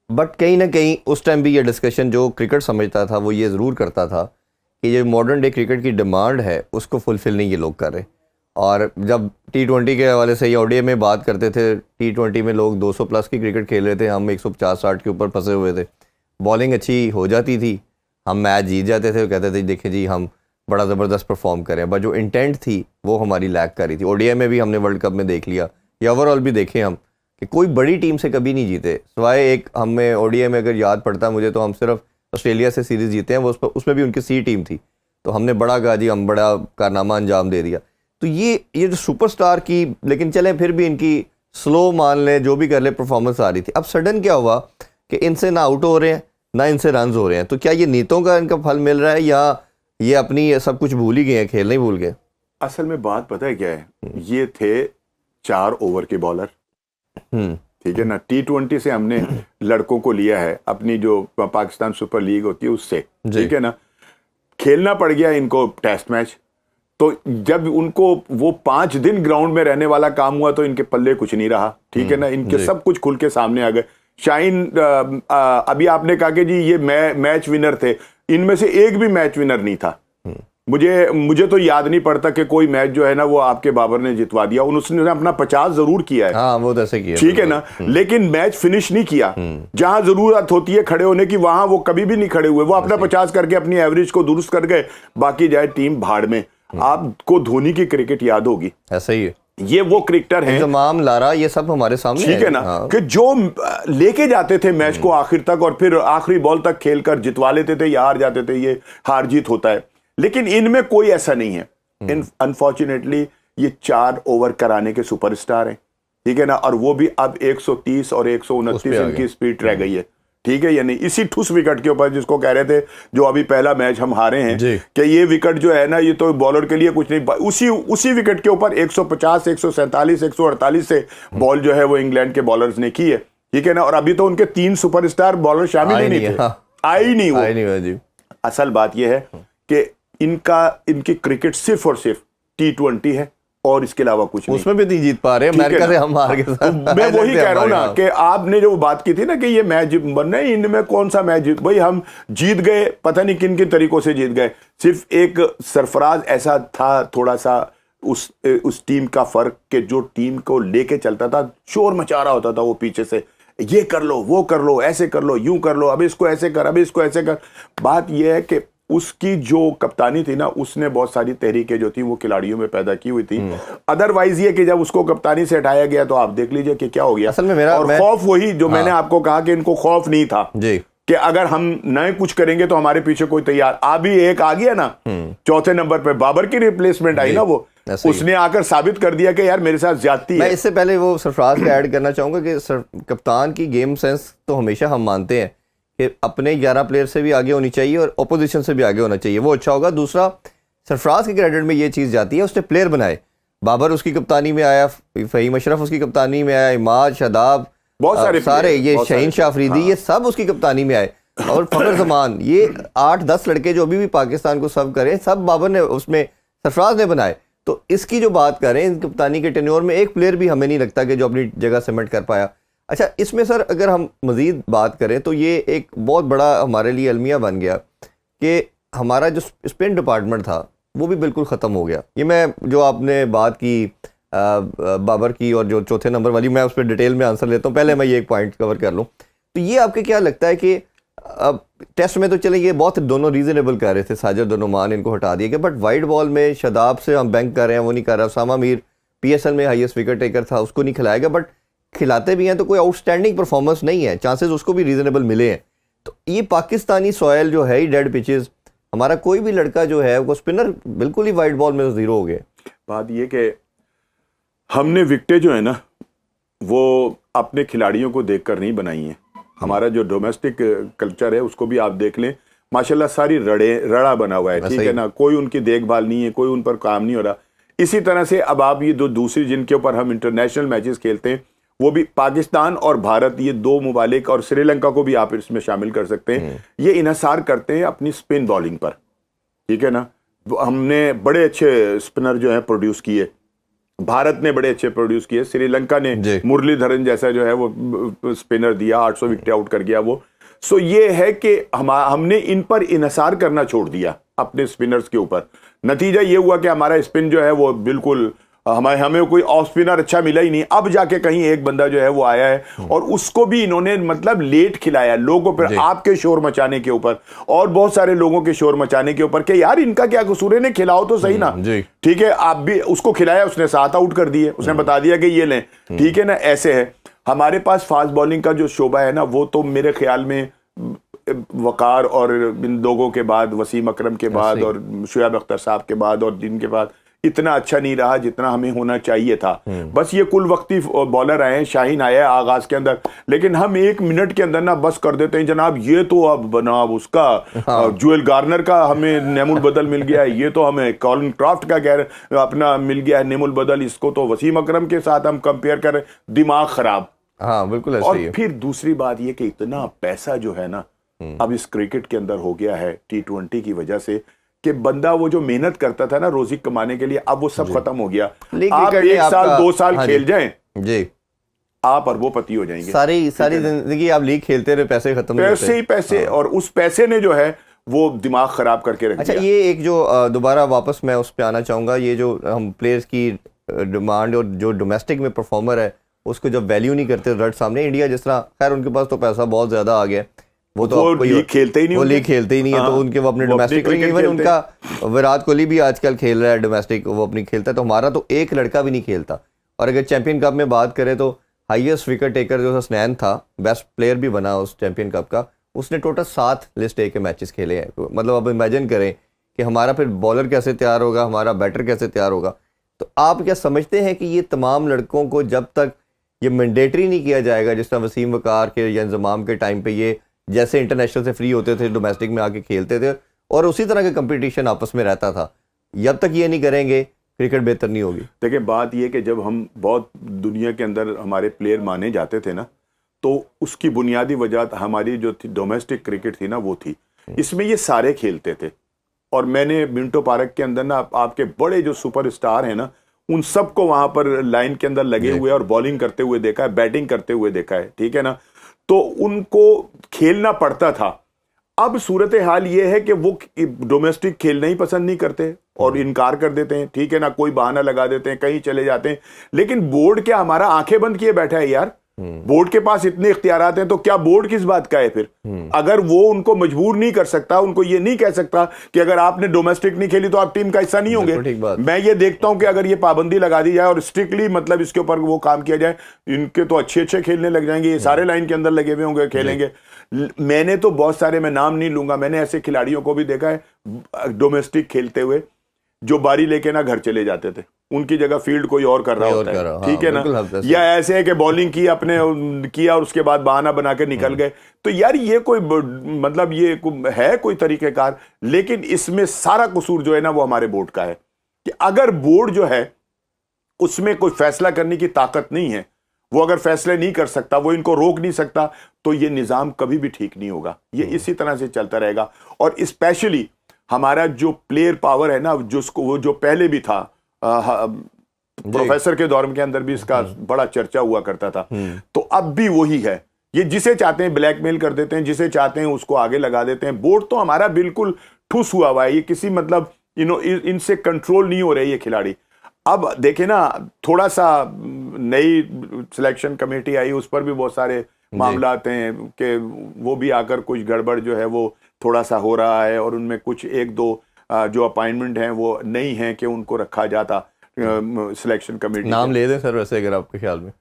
[SPEAKER 1] but कहीं ना कहीं उस टाइम भी ये डिस्कशन जो क्रिकेट समझता था वो ये ज़रूर करता था कि ये मॉडर्न डे क्रिकेट की डिमांड है उसको फुलफ़िल नहीं ये लोग कर रहे। और जब T20 के हवाले से या ODI में बात करते थे, T20 में लोग 200 प्लस की क्रिकेट खेल रहे थे, हम 150-60 के ऊपर फंसे हुए थे, बॉलिंग अच्छी हो जाती थी, हम मैच जीत जाते थे, कहते थे देखें जी हम बड़ा ज़बरदस्त परफॉर्म करें, बट जो इंटेंट थी वो हमारी लैक कर रही थी। ODI में भी हमने वर्ल्ड कप में देख लिया, या ओवरऑल भी देखें हम कि कोई बड़ी टीम से कभी नहीं जीते, सिवाय एक हमें ODI में अगर याद पड़ता मुझे तो हम सिर्फ ऑस्ट्रेलिया से सीरीज़ जीते हैं, वो उसमें भी उनकी सी टीम थी, तो हमने बड़ा कहा जी हम बड़ा कारनामा अंजाम दे दिया। तो ये जो सुपरस्टार की, लेकिन चलें फिर भी इनकी स्लो मान लें जो भी कर ले परफॉर्मेंस आ रही थी। अब सडन क्या हुआ कि इनसे ना आउट हो रहे हैं ना इनसे रन हो रहे हैं, तो क्या ये नीतों का इनका फल मिल रहा है या ये अपनी सब कुछ भूल ही गए हैं, खेलना ही भूल गए?
[SPEAKER 2] असल में बात पता है क्या है, ये थे 4 ओवर के बॉलर, ठीक है ना। T20 से हमने लड़कों को लिया है, अपनी जो पाकिस्तान सुपर लीग होती है उससे, ठीक है ना। खेलना पड़ गया इनको टेस्ट मैच, तो जब उनको वो 5 दिन ग्राउंड में रहने वाला काम हुआ तो इनके पल्ले कुछ नहीं रहा, ठीक है ना, इनके सब कुछ खुल के सामने आ गए। शाहीन अभी आपने कहा कि जी ये मैच विनर थे, इनमें से एक भी मैच विनर नहीं था। मुझे तो याद नहीं पड़ता कि कोई मैच जो है ना वो आपके बाबर ने जितवा दिया। उसने अपना 50 जरूर किया है,
[SPEAKER 1] हाँ वो ऐसे किया,
[SPEAKER 2] ठीक है ना, लेकिन मैच फिनिश नहीं किया। जहां जरूरत होती है खड़े होने की वहां वो कभी भी नहीं खड़े हुए। वो अपना 50 करके अपनी एवरेज को दुरुस्त कर गए, बाकी जाए टीम भाड़ में। आपको धोनी की क्रिकेट याद होगी,
[SPEAKER 1] ऐसा ही है,
[SPEAKER 2] ये वो क्रिकेटर हैं,
[SPEAKER 1] तमाम लारा ये सब हमारे सामने,
[SPEAKER 2] ठीक है ना, कि जो लेके जाते थे मैच को आखिर तक और फिर आखिरी बॉल तक खेलकर जितवा लेते थे या हार जाते थे। ये हार जीत होता है, लेकिन इनमें कोई ऐसा नहीं है। अनफॉर्चुनेटली ये 4 ओवर कराने के सुपरस्टार हैं, ठीक है ना, और वो भी अब 130 और 129 इनकी स्पीड रह गई है, ठीक है। यानी इसी ठुस विकेट के ऊपर जिसको कह रहे थे जो अभी पहला मैच हम हारे हैं कि ये विकेट जो है ना ये तो बॉलर के लिए कुछ नहीं, उसी विकेट के ऊपर 150 147 148 से बॉल जो है वो इंग्लैंड के बॉलर्स ने की है, ठीक है ना। और अभी तो उनके 3 सुपरस्टार बॉलर शामिल ही नहीं थे, आई नहीं वो। असल बात यह है कि इनकी क्रिकेट सिर्फ और सिर्फ T20 है और इसके अलावा कुछ नहीं।
[SPEAKER 1] उसमें भी नहीं जीत पा रहे, अमेरिका से हम हार गए।
[SPEAKER 2] तो मैं वही कह रहा हूं ना कि आपने जो बात की थी ना कि ये मैच बनना है, इनमें कौन सा मैच भाई हम जीत गए, पता नहीं किन किन तरीकों से जीत गए। सिर्फ एक सरफराज ऐसा था थोड़ा सा उस टीम का फर्क कि जो टीम को लेके चलता था, शोर मचा रहा होता था वो पीछे से, ये कर लो वो कर लो ऐसे कर लो यूं कर लो, अब इसको ऐसे कर, अब इसको ऐसे कर। बात यह है कि उसकी जो कप्तानी थी ना, उसने बहुत सारी तहरीकें जो थी वो खिलाड़ियों में पैदा की हुई थी। अदरवाइज ये कि जब उसको कप्तानी से हटाया गया तो आप देख लीजिए कि क्या हो गया।
[SPEAKER 1] असल में और
[SPEAKER 2] खौफ वही जो मैंने आपको कहा कि इनको खौफ नहीं था जी कि अगर हम नए कुछ करेंगे तो हमारे पीछे कोई तैयार। अभी एक आ गया ना चौथे नंबर पे, बाबर की रिप्लेसमेंट आई ना, वो उसने आकर साबित कर दिया कि यार मेरे साथ ज्यादती है।
[SPEAKER 1] मैं इससे पहले वो सरफराज का ऐड करना चाहूंगा कि कप्तान की गेम सेंस तो हमेशा हम मानते हैं कि अपने 11 प्लेयर से भी आगे होनी चाहिए और ऑपोजिशन से भी आगे होना चाहिए, वो अच्छा होगा। दूसरा, सरफराज के क्रेडिट में ये चीज़ जाती है, उसने प्लेयर बनाए। बाबर उसकी कप्तानी में आया, फ़हीम अशरफ उसकी कप्तानी में आया, इमाद, शादाब, बहुत सारे ये शाहीन शाह अफरीदी, ये सब उसकी कप्तानी में आए। और फखर जमान, ये 8-10 लड़के जो अभी भी पाकिस्तान को सर्व करें, सब बाबर ने उसमें सरफराज ने बनाए। तो इसकी जो बात करें, इन कप्तानी के टेन्योर में एक प्लेयर भी हमें नहीं लगता कि जो अपनी जगह सीमेंट कर पाया। अच्छा, इसमें सर अगर हम मज़ीद बात करें तो ये एक बहुत बड़ा हमारे लिए अलमिया बन गया कि हमारा जो स्पिन डिपार्टमेंट था वो भी बिल्कुल ख़त्म हो गया। ये मैं जो आपने बात की बाबर की और जो चौथे नंबर वाली, मैं उस पर डिटेल में आंसर लेता हूँ, पहले मैं ये एक पॉइंट कवर कर लूँ। तो ये आपके क्या लगता है कि अब टेस्ट में तो चले ये बहुत दोनों रीज़नेबल कर रहे थे, साजिद और नुमान, इनको हटा दिया गया, बट वाइट बॉल में शादाब से हम बैंक कर रहे हैं, वो नहीं कर रहा। उसामा मीर PSL में हाईएस्ट विकेट टेकर था, उसको नहीं खिलाया गया, बट खिलाते भी हैं तो कोई आउटस्टैंडिंग परफॉर्मेंस नहीं है, चांसेस उसको भी रीजनेबल मिले हैं। तो ये पाकिस्तानी सॉयल जो है ही डेड पिचेस, हमारा कोई भी लड़का जो है वो स्पिनर बिल्कुल ही वाइट बॉल में जीरो हो गए।
[SPEAKER 2] बात ये कि हमने विकेटें जो है ना वो अपने खिलाड़ियों को देखकर नहीं बनाई हैं। हमारा जो डोमेस्टिक कल्चर है उसको भी आप देख लें, माशाल्लाह सारी रड़ा बना हुआ है, ठीक है ना, कोई उनकी देखभाल नहीं है, कोई उन पर काम नहीं हो रहा। इसी तरह से अब आप ये दूसरी जिनके ऊपर हम इंटरनेशनल मैचेस खेलते हैं वो भी पाकिस्तान और भारत, ये 2 मुमालिक, और श्रीलंका को भी आप इसमें शामिल कर सकते हैं, ये इन्हिसार करते हैं अपनी स्पिन बॉलिंग पर, ठीक है ना। हमने बड़े अच्छे स्पिनर जो है प्रोड्यूस किए, भारत ने बड़े अच्छे प्रोड्यूस किए, श्रीलंका ने मुरलीधरन जैसा जो है वो स्पिनर दिया, 800 विकेट आउट कर गया वो। सो ये है कि हमने इन पर इन्हिसार करना छोड़ दिया अपने स्पिनर्स के ऊपर। नतीजा ये हुआ कि हमारा स्पिन जो है वो बिल्कुल, हमें कोई ऑफ स्पिनर अच्छा मिला ही नहीं। अब जाके कहीं एक बंदा जो है वो आया है और उसको भी इन्होंने मतलब लेट खिलाया लोगों पर, आपके शोर मचाने के ऊपर और बहुत सारे लोगों के शोर मचाने के ऊपर कि यार इनका क्या कसूर है, खिलाओ तो सही ना, ठीक है। आप भी उसको खिलाया, उसने 7 आउट कर दिए, उसने बता दिया कि ये लें, ठीक है ना। ऐसे है हमारे पास फास्ट बॉलिंग का जो शोबा है ना, वो तो मेरे ख्याल में वकार और इन लोगों के बाद, वसीम अकरम के बाद और शुएब अख्तर साहब के बाद और जिनके बाद इतना अच्छा नहीं रहा जितना हमें होना चाहिए था। बस ये कुल वक्ती बॉलर आए हैं, शाहीन आया है आगाज के अंदर, लेकिन हम 1 मिनट के अंदर ना बस कर देते हैं जनाब, ये तो अब जनाब उसका जुएल गार्नर का हमें नेमुल बदल मिल गया है, ये तो हमें कॉलिन क्राफ्ट का अपना मिल गया है नेमुल बदल, इसको तो वसीम अकरम के साथ हम कंपेयर कर रहे हैं, दिमाग खराब।
[SPEAKER 1] हाँ बिल्कुल ऐसे
[SPEAKER 2] और
[SPEAKER 1] ही है।
[SPEAKER 2] फिर दूसरी बात ये कि इतना पैसा जो है ना अब इस क्रिकेट के अंदर हो गया है T20 की वजह से कि बंदा वो जो मेहनत करता था ना रोजी कमाने के लिए, अब वो सब खत्म हो गया। आप
[SPEAKER 1] क्रिकेट
[SPEAKER 2] 1 साल 2 साल
[SPEAKER 1] हाँ
[SPEAKER 2] खेल जाएं
[SPEAKER 1] जी,
[SPEAKER 2] आप अरबोपति हो जाएंगे।
[SPEAKER 1] सारी जिंदगी आप लीग खेलते रहे, पैसे खत्म नहीं होते।
[SPEAKER 2] पैसे ही पैसे, और उस पैसे ने जो है वो दिमाग खराब करके रख
[SPEAKER 1] अच्छा,
[SPEAKER 2] दिया।
[SPEAKER 1] ये एक जो दोबारा वापस मैं उस पे आना चाहूंगा, ये जो हम प्लेयर्स की डिमांड और जो डोमेस्टिक में परफॉर्मर है उसको जब वैल्यू नहीं करते रट सामने, इंडिया जिस तरह, खैर उनके पास तो पैसा बहुत ज्यादा आ गया, वो
[SPEAKER 2] लीग खेलते ही नहीं,
[SPEAKER 1] वो लीग खेलते ही नहीं है, तो उनके वो अपने डोमेस्टिक, इवन उनका विराट कोहली भी आजकल खेल रहा है डोमेस्टिक, वो अपनी खेलता है, तो हमारा तो एक लड़का भी नहीं खेलता। और अगर चैंपियन कप में बात करें तो हाईएस्ट विकेट टेकर जो हसनैन था, बेस्ट प्लेयर भी बना उस चैंपियन कप का, उसने टोटल 7 लिस्ट ए के मैचेस खेले हैं। मतलब अब इमेजिन करें कि हमारा फिर बॉलर कैसे तैयार होगा, हमारा बैटर कैसे तैयार होगा। तो आप क्या समझते हैं कि ये तमाम लड़कों को जब तक ये मैंडेटरी नहीं किया जाएगा, जिस तरह वसीम वकार के या इंजमाम के टाइम पे ये जैसे इंटरनेशनल से फ्री होते थे डोमेस्टिक में आके खेलते थे और उसी तरह का कंपटीशन आपस में रहता था, जब तक ये नहीं करेंगे क्रिकेट बेहतर नहीं होगी।
[SPEAKER 2] देखिए बात ये कि जब हम बहुत दुनिया के अंदर हमारे प्लेयर माने जाते थे ना, तो उसकी बुनियादी वजह हमारी जो थी डोमेस्टिक क्रिकेट थी ना, वो थी। इसमें ये सारे खेलते थे, और मैंने मिंटो पार्क के अंदर ना आपके बड़े जो सुपरस्टार हैं ना, उन सबको वहां पर लाइन के अंदर लगे हुए और बॉलिंग करते हुए देखा है, बैटिंग करते हुए देखा है, ठीक है ना। तो उनको खेलना पड़ता था। अब सूरत हाल ये है कि वो डोमेस्टिक खेलना ही पसंद नहीं करते और इनकार कर देते हैं, ठीक है ना, कोई बहाना लगा देते हैं, कहीं चले जाते हैं। लेकिन बोर्ड क्या हमारा आंखें बंद किए बैठा है यार? बोर्ड के पास इतने इख्तियारात हैं, तो क्या बोर्ड किस बात का है फिर? अगर वो उनको मजबूर नहीं कर सकता, उनको ये नहीं कह सकता कि अगर आपने डोमेस्टिक नहीं खेली तो आप टीम का हिस्सा नहीं होंगे। मैं ये देखता हूं कि अगर ये पाबंदी लगा दी जाए और स्ट्रिक्टली मतलब इसके ऊपर वो काम किया जाए, इनके तो अच्छे अच्छे खेलने लग जाएंगे, ये सारे लाइन के अंदर लगे हुए होंगे, खेलेंगे। मैंने तो बहुत सारे, मैं नाम नहीं लूंगा, मैंने ऐसे खिलाड़ियों को भी देखा है डोमेस्टिक खेलते हुए जो बारी लेके ना घर चले जाते थे, उनकी जगह फील्ड कोई और कर रहा होता है, ठीक है ना। या ऐसे है कि बॉलिंग की अपने किया और उसके बाद बहाना बना के निकल गए। तो यार ये कोई मतलब ये है कोई तरीकेकार? लेकिन इसमें सारा कसूर जो है ना वो हमारे बोर्ड का है, कि अगर बोर्ड जो है उसमें कोई फैसला करने की ताकत नहीं है, वो अगर फैसले नहीं कर सकता, वो इनको रोक नहीं सकता, तो ये निजाम कभी भी ठीक नहीं होगा। ये इसी तरह से चलता रहेगा। और स्पेशली हमारा जो प्लेयर पावर है ना, जिसको वो जो पहले भी था, प्रोफेसर के दौर के अंदर भी इसका बड़ा चर्चा हुआ करता था, तो अब भी वही है। ये जिसे चाहते हैं ब्लैकमेल कर देते हैं, जिसे चाहते हैं उसको आगे लगा देते हैं। बोर्ड तो हमारा बिल्कुल ठुस हुआ है, ये किसी मतलब इनसे कंट्रोल नहीं हो रहे ये खिलाड़ी। अब देखे ना, थोड़ा सा नई सिलेक्शन कमेटी आई, उस पर भी बहुत सारे मामला आते हैं कि वो भी आकर कुछ गड़बड़ जो है वो थोड़ा सा हो रहा है, और उनमें कुछ 1-2 जो अपॉइंटमेंट हैं वो नहीं है कि उनको रखा जाता सिलेक्शन कमेटी।
[SPEAKER 1] नाम ले दें सर वैसे अगर आपके ख्याल में।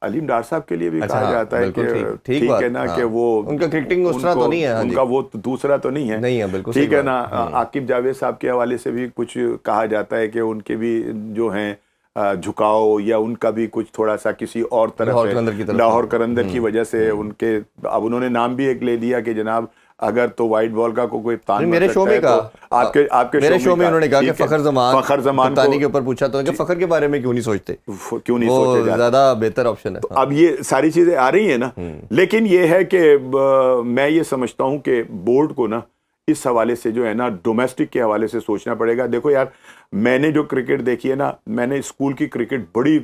[SPEAKER 2] अलीम डार साहब के लिए भी कहा जाता है कि ठीक है ना, कि वो
[SPEAKER 1] उनका क्रिकेटिंग उस तरह तो नहीं है,
[SPEAKER 2] उनका वो दूसरा तो नहीं है, बिल्कुल ठीक है ना। आकिब जावेद साहब के हवाले से भी कुछ कहा जाता है कि उनके भी जो हैं झुकाव या उनका भी कुछ थोड़ा सा किसी और तरफ से, लाहौर कलंदर की वजह से उनके, अब उन्होंने नाम भी एक ले दिया कि जनाब अगर तो वाइट बॉल का कोई तान
[SPEAKER 1] मेरे शो में कहा,
[SPEAKER 2] आपके
[SPEAKER 1] मेरे शो में उन्होंने कहा कि फखर जमान
[SPEAKER 2] कप्तानी
[SPEAKER 1] के ऊपर पूछा तो फखर के बारे में क्यों नहीं सोचते,
[SPEAKER 2] क्यों नहीं सोचे,
[SPEAKER 1] ज्यादा बेहतर ऑप्शन है।
[SPEAKER 2] तो अब ये सारी चीजें आ रही है ना, लेकिन ये है कि मैं ये समझता हूं कि बोर्ड को ना इस हवाले से जो है ना डोमेस्टिक के हवाले से सोचना पड़ेगा। देखो यार, मैंने जो क्रिकेट देखी है ना, मैंने स्कूल की क्रिकेट बड़ी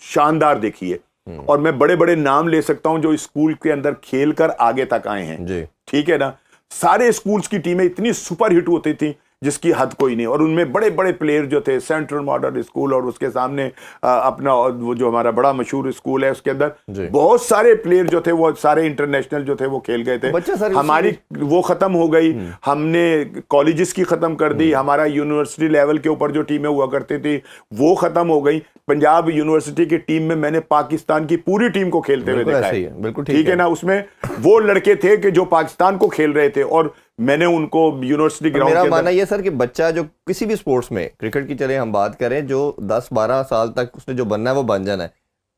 [SPEAKER 2] शानदार देखी है, और मैं बड़े बड़े नाम ले सकता हूं जो स्कूल के अंदर खेल कर आगे तक आए हैं, ठीक है ना। सारे स्कूल्स की टीमें इतनी सुपर हिट होती थी जिसकी हद कोई नहीं, और उनमें बड़े बड़े प्लेयर जो थे, सेंट्रल मॉडल स्कूल और उसके सामने अपना वो जो हमारा बड़ा मशहूर स्कूल है उसके अंदर बहुत सारे प्लेयर जो थे वो सारे इंटरनेशनल जो थे वो खेल गए थे। हमारी वो खत्म हो गई, हमने कॉलेजेस की खत्म कर दी, हमारा यूनिवर्सिटी लेवल के ऊपर जो टीमें हुआ करती थी वो खत्म हो गई। पंजाब यूनिवर्सिटी की टीम में मैंने पाकिस्तान की पूरी टीम को खेलते हुए देखा है, बिल्कुल ठीक है ना। उसमें वो लड़के थे कि जो पाकिस्तान को खेल रहे थे, और मैंने उनको यूनिवर्सिटी ग्राउंड
[SPEAKER 1] मेरा मानना यह सर कि बच्चा जो किसी भी स्पोर्ट्स में, क्रिकेट की चले हम बात करें, जो 10-12 साल तक उसने जो बनना है वो बन जाना है।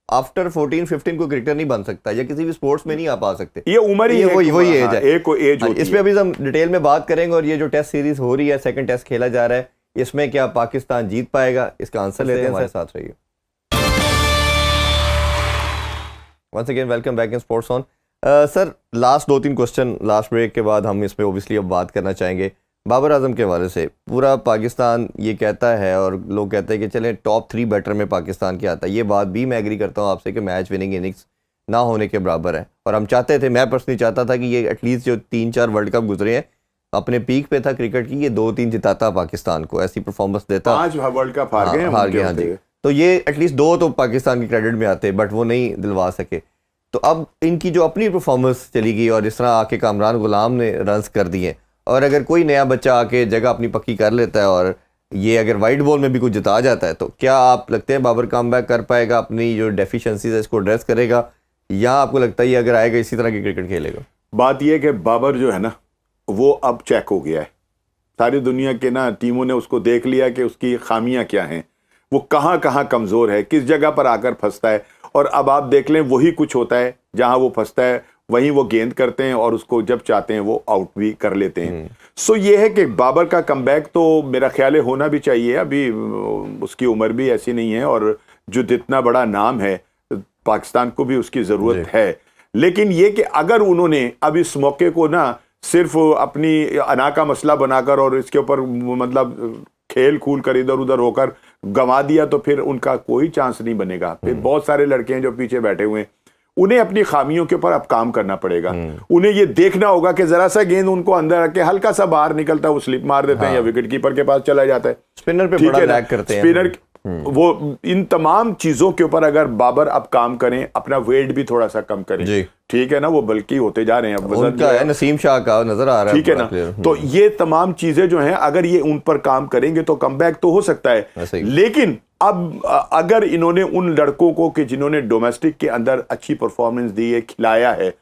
[SPEAKER 1] आफ्टर 14-15 को क्रिकेटर नहीं बन सकता, या किसी भी स्पोर्ट्स में नहीं आ पा सकते, ये उम्र ही वही एज है, एक एज होती है। इस पे अभी हम डिटेल में बात करेंगे। और ये जो टेस्ट सीरीज हो रही है, सेकंड टेस्ट खेला जा रहा है, इसमें क्या पाकिस्तान जीत पाएगा, इसका आंसर लेते हैं, हमारे साथ रहिए। Once again welcome back in sports on. Sir last 2-3 question last break के बाद हम इस पे ओबियसली अब बात करना चाहेंगे। बाबर आजम के हवाले से पूरा पाकिस्तान ये कहता है और लोग कहते हैं कि चलें टॉप 3 बैटर में पाकिस्तान के आता है। ये बात भी मैं एग्री करता हूँ आपसे कि मैच विनिंग इनिंग्स ना होने के बराबर है, और हम चाहते थे, मैं पर्सनली चाहता था कि ये एटलीस्ट जो 3-4 वर्ल्ड कप गुजरे हैं अपने पीक पे था क्रिकेट की, ये 2-3 जिताता पाकिस्तान को, ऐसी परफॉर्मेंस देता।
[SPEAKER 2] 5 वर्ल्ड कप हार गए,
[SPEAKER 1] हार गए, हाँ जी। तो ये एटलीस्ट 2 तो पाकिस्तान के क्रेडिट में आते, बट वो नहीं दिलवा सके। तो अब इनकी जो अपनी परफॉर्मेंस चली गई और जिस तरह आके कामरान गुलाम ने रन्स कर दिए, और अगर कोई नया बच्चा आके जगह अपनी पक्की कर लेता है और ये अगर वाइट बॉल में भी कुछ जिता जाता है, तो क्या आप लगते हैं बाबर कम बैक कर पाएगा, अपनी जो डेफिशिएंसीज है इसको एड्रेस करेगा, या आपको लगता है ये अगर आएगा इसी तरह की क्रिकेट खेलेगा?
[SPEAKER 2] बात यह है कि बाबर जो है ना वो अब चेक हो गया है, सारी दुनिया के ना टीमों ने उसको देख लिया कि उसकी खामियां क्या हैं, वो कहाँ कहाँ कमज़ोर है, किस जगह पर आकर फंसता है। और अब आप देख लें वही कुछ होता है, जहां वो फंसता है वहीं वो गेंद करते हैं और उसको जब चाहते हैं वो आउट भी कर लेते हैं। सो ये है कि बाबर का कमबैक तो मेरा ख्याल है होना भी चाहिए, अभी उसकी उम्र भी ऐसी नहीं है और जो जितना बड़ा नाम है पाकिस्तान को भी उसकी ज़रूरत है। लेकिन ये कि अगर उन्होंने अब इस मौके को ना सिर्फ अपनी अना का मसला बनाकर और इसके ऊपर मतलब खेल खूल कर इधर उधर होकर गंवा दिया तो फिर उनका कोई चांस नहीं बनेगा। फिर बहुत सारे लड़के हैं जो पीछे बैठे हुए हैं, उन्हें अपनी खामियों के ऊपर अब काम करना पड़ेगा। उन्हें ये देखना होगा कि जरा सा गेंद उनको अंदर रख के हल्का सा बाहर निकलता है वो स्लिप मार देते हैं या विकेट कीपर के पास चला जाता है,
[SPEAKER 1] स्पिनर पे बड़ा लैग करते हैं
[SPEAKER 2] स्पिनर। वो इन तमाम चीजों के ऊपर अगर बाबर अब काम करें, अपना वेट भी थोड़ा सा कम करें, ठीक है ना, वो बल्कि होते जा रहे हैं, अब
[SPEAKER 1] उनका है नसीम शाह का नजर आ रहा है,
[SPEAKER 2] ठीक है ना। तो ये तमाम चीजें जो हैं अगर ये उन पर काम करेंगे तो कमबैक तो हो सकता है। लेकिन अब अगर इन्होंने उन लड़कों को कि जिन्होंने डोमेस्टिक के अंदर अच्छी परफॉर्मेंस दी है, खिलाया है,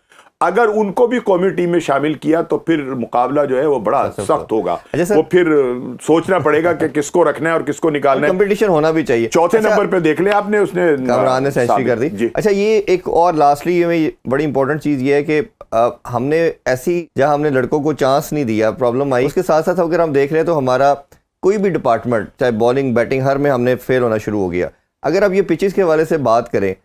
[SPEAKER 2] अगर उनको भी कौमी टीम में शामिल किया तो फिर मुकाबला जो है वो बड़ा सख्त होगा। वो फिर सोचना पड़ेगा कि किसको रखना है और किसको निकालना है,
[SPEAKER 1] कंपटीशन होना भी चाहिए।
[SPEAKER 2] चौथे नंबर पे देख ले आपने, उसने
[SPEAKER 1] कामरान ने सेंचुरी कर दी। अच्छा, ये एक और लास्टली में बड़ी इंपॉर्टेंट चीज ये है कि हमने ऐसी जहां हमने लड़कों को चांस नहीं दिया, प्रॉब्लम आई। उसके साथ साथ अगर हम देख रहे हैं तो हमारा कोई भी डिपार्टमेंट चाहे बॉलिंग बैटिंग हर में हमने फेल होना शुरू हो गया। अगर अब ये पिचेस के हवाले से बात करें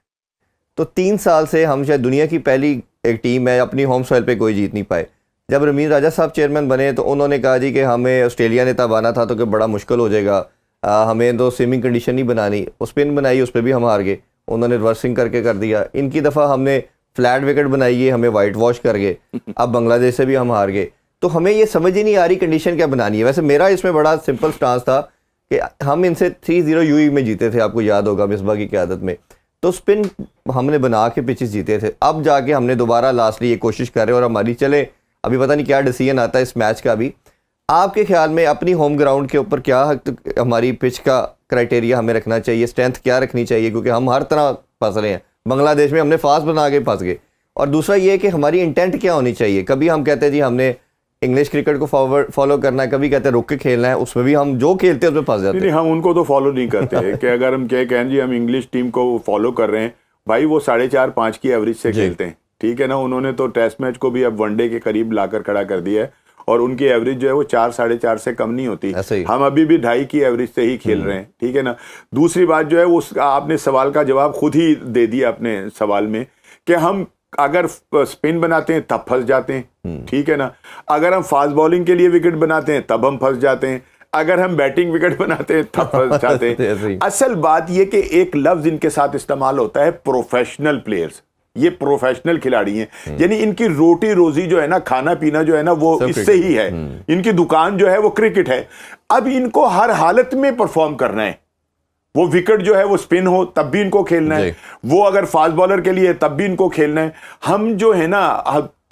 [SPEAKER 1] तो 3 साल से हम शायद दुनिया की पहली एक टीम है अपनी होम सॉइल पे कोई जीत नहीं पाए। जब रमीज राजा साहब चेयरमैन बने तो उन्होंने कहा जी कि हमें ऑस्ट्रेलिया ने तब आना था तो कि बड़ा मुश्किल हो जाएगा, हमें तो स्विमिंग कंडीशन नहीं बनानी, स्पिन बनाई उस पर भी हम हार गए, उन्होंने रिवर्सिंग करके कर दिया। इनकी दफ़ा हमने फ्लैट विकेट बनाई है, हमें वाइट वॉश कर गए, अब बांग्लादेश से भी हम हार गए। तो हमें ये समझ ही नहीं आ रही कंडीशन क्या बनानी है। वैसे मेरा इसमें बड़ा सिंपल स्टांस था कि हम इनसे 3-0 यूई में जीते थे, आपको याद होगा मिसबा की क़यादत में, तो स्पिन हमने बना के पिचेस जीते थे। अब जाके हमने दोबारा लास्टली ये कोशिश कर रहे हैं और हमारी चले, अभी पता नहीं क्या डिसीजन आता है इस मैच का भी। आपके ख्याल में अपनी होम ग्राउंड के ऊपर क्या हमारी पिच का क्राइटेरिया हमें रखना चाहिए, स्ट्रेंथ क्या रखनी चाहिए, क्योंकि हम हर तरह फंस रहे हैं। बांग्लादेश में हमने फास्ट बना के फंस गए। और दूसरा ये कि हमारी इंटेंट क्या होनी चाहिए, कभी हम कहते हैं जी हमने इंग्लिश क्रिकेट को फॉलो करना है, कभी कहते हैं रुक के खेलना है, उसमें भी हम जो खेलते हैं उसमें फंस जाते हैं।
[SPEAKER 2] नहीं, हम उनको तो फॉलो नहीं करते हैं कि अगर हम कहें जी हम इंग्लिश टीम को फॉलो कर रहे हैं, भाई वो 4.5-5 की एवरेज से खेलते हैं, ठीक है ना। उन्होंने तो टेस्ट मैच को भी अब वनडे के करीब लाकर खड़ा कर दिया है और उनकी एवरेज जो है वो 4-4.5 से कम नहीं होती। हम अभी भी 2.5 की एवरेज से ही खेल रहे हैं, ठीक है ना। दूसरी बात जो है उस आपने सवाल का जवाब खुद ही दे दिया अपने सवाल में कि हम अगर स्पिन बनाते हैं तब फंस जाते हैं, ठीक है ना। अगर हम फास्ट बॉलिंग के लिए विकेट बनाते हैं तब हम फंस जाते हैं, अगर हम बैटिंग विकेट बनाते हैं तब फंस जाते हैं। असल बात यह कि एक लफ्ज इनके साथ इस्तेमाल होता है प्रोफेशनल प्लेयर्स, ये प्रोफेशनल खिलाड़ी हैं, यानी इनकी रोटी रोजी जो है ना, खाना पीना जो है ना वो इससे ही है, इनकी दुकान जो है वो क्रिकेट है। अब इनको हर हालत में परफॉर्म करना है, वो विकेट जो है वो स्पिन हो तब भी इनको खेलना है, वो अगर फास्ट बॉलर के लिए तब भी इनको खेलना है। हम जो है ना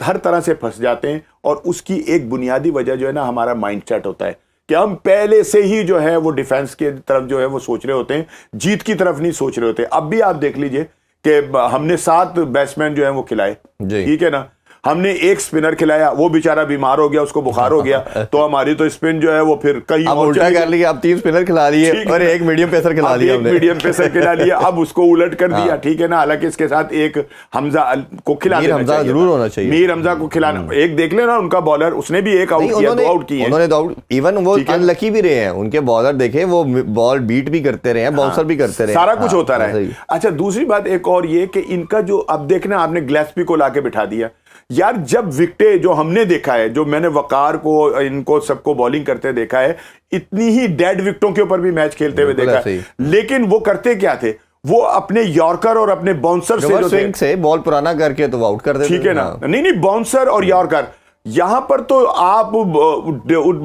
[SPEAKER 2] हर तरह से फंस जाते हैं और उसकी एक बुनियादी वजह जो है ना हमारा माइंडसेट होता है कि हम पहले से ही जो है वो डिफेंस के तरफ जो है वो सोच रहे होते हैं, जीत की तरफ नहीं सोच रहे होते। अब भी आप देख लीजिए कि हमने 7 बैट्समैन जो है वो खिलाए, ठीक है ना, हमने एक स्पिनर खिलाया, वो बेचारा बीमार हो गया, उसको बुखार हो गया, तो हमारी तो स्पिन जो है वो फिर कहीं
[SPEAKER 1] अब उल्टा कर लिया, अब 3 स्पिनर खिला लिए और एक मीडियम पेसर खिला दिया हमने,
[SPEAKER 2] मीडियम पेसर खिला लिया, अब उसको उलट कर दिया, ठीक है ना। हालांकि इसके साथ एक हमजा को खिला देना चाहिए,
[SPEAKER 1] जरूर होना चाहिए,
[SPEAKER 2] मीर हमजा को खिलाना। एक देख लेना उनका बॉलर, उसने भी एक आउट किया, 2 आउट किए,
[SPEAKER 1] उन्होंने 2 आउट, इवन वो अनलकी भी रहे हैं, उनके बॉलर देखे वो बॉल बीट भी करते रहे हैं, बाउंसर भी करते रहे,
[SPEAKER 2] सारा कुछ होता रहा है। अच्छा, दूसरी बात एक और ये कि इनका जो अब देखना, आपने ग्लेस्पी को लाके बिठा दिया, यार जब विकेटें जो हमने देखा है, जो मैंने वकार को, इनको सबको बॉलिंग करते देखा है, इतनी ही डेड विकेटों के ऊपर भी मैच खेलते हुए देखा है, लेकिन वो करते क्या थे, वो अपने यॉर्कर और अपने बाउंसर से जो
[SPEAKER 1] स्विंग से बॉल पुराना करके तो आउट कर देते,
[SPEAKER 2] ठीक है ना, नहीं बाउंसर और यॉर्कर। यहां पर तो आप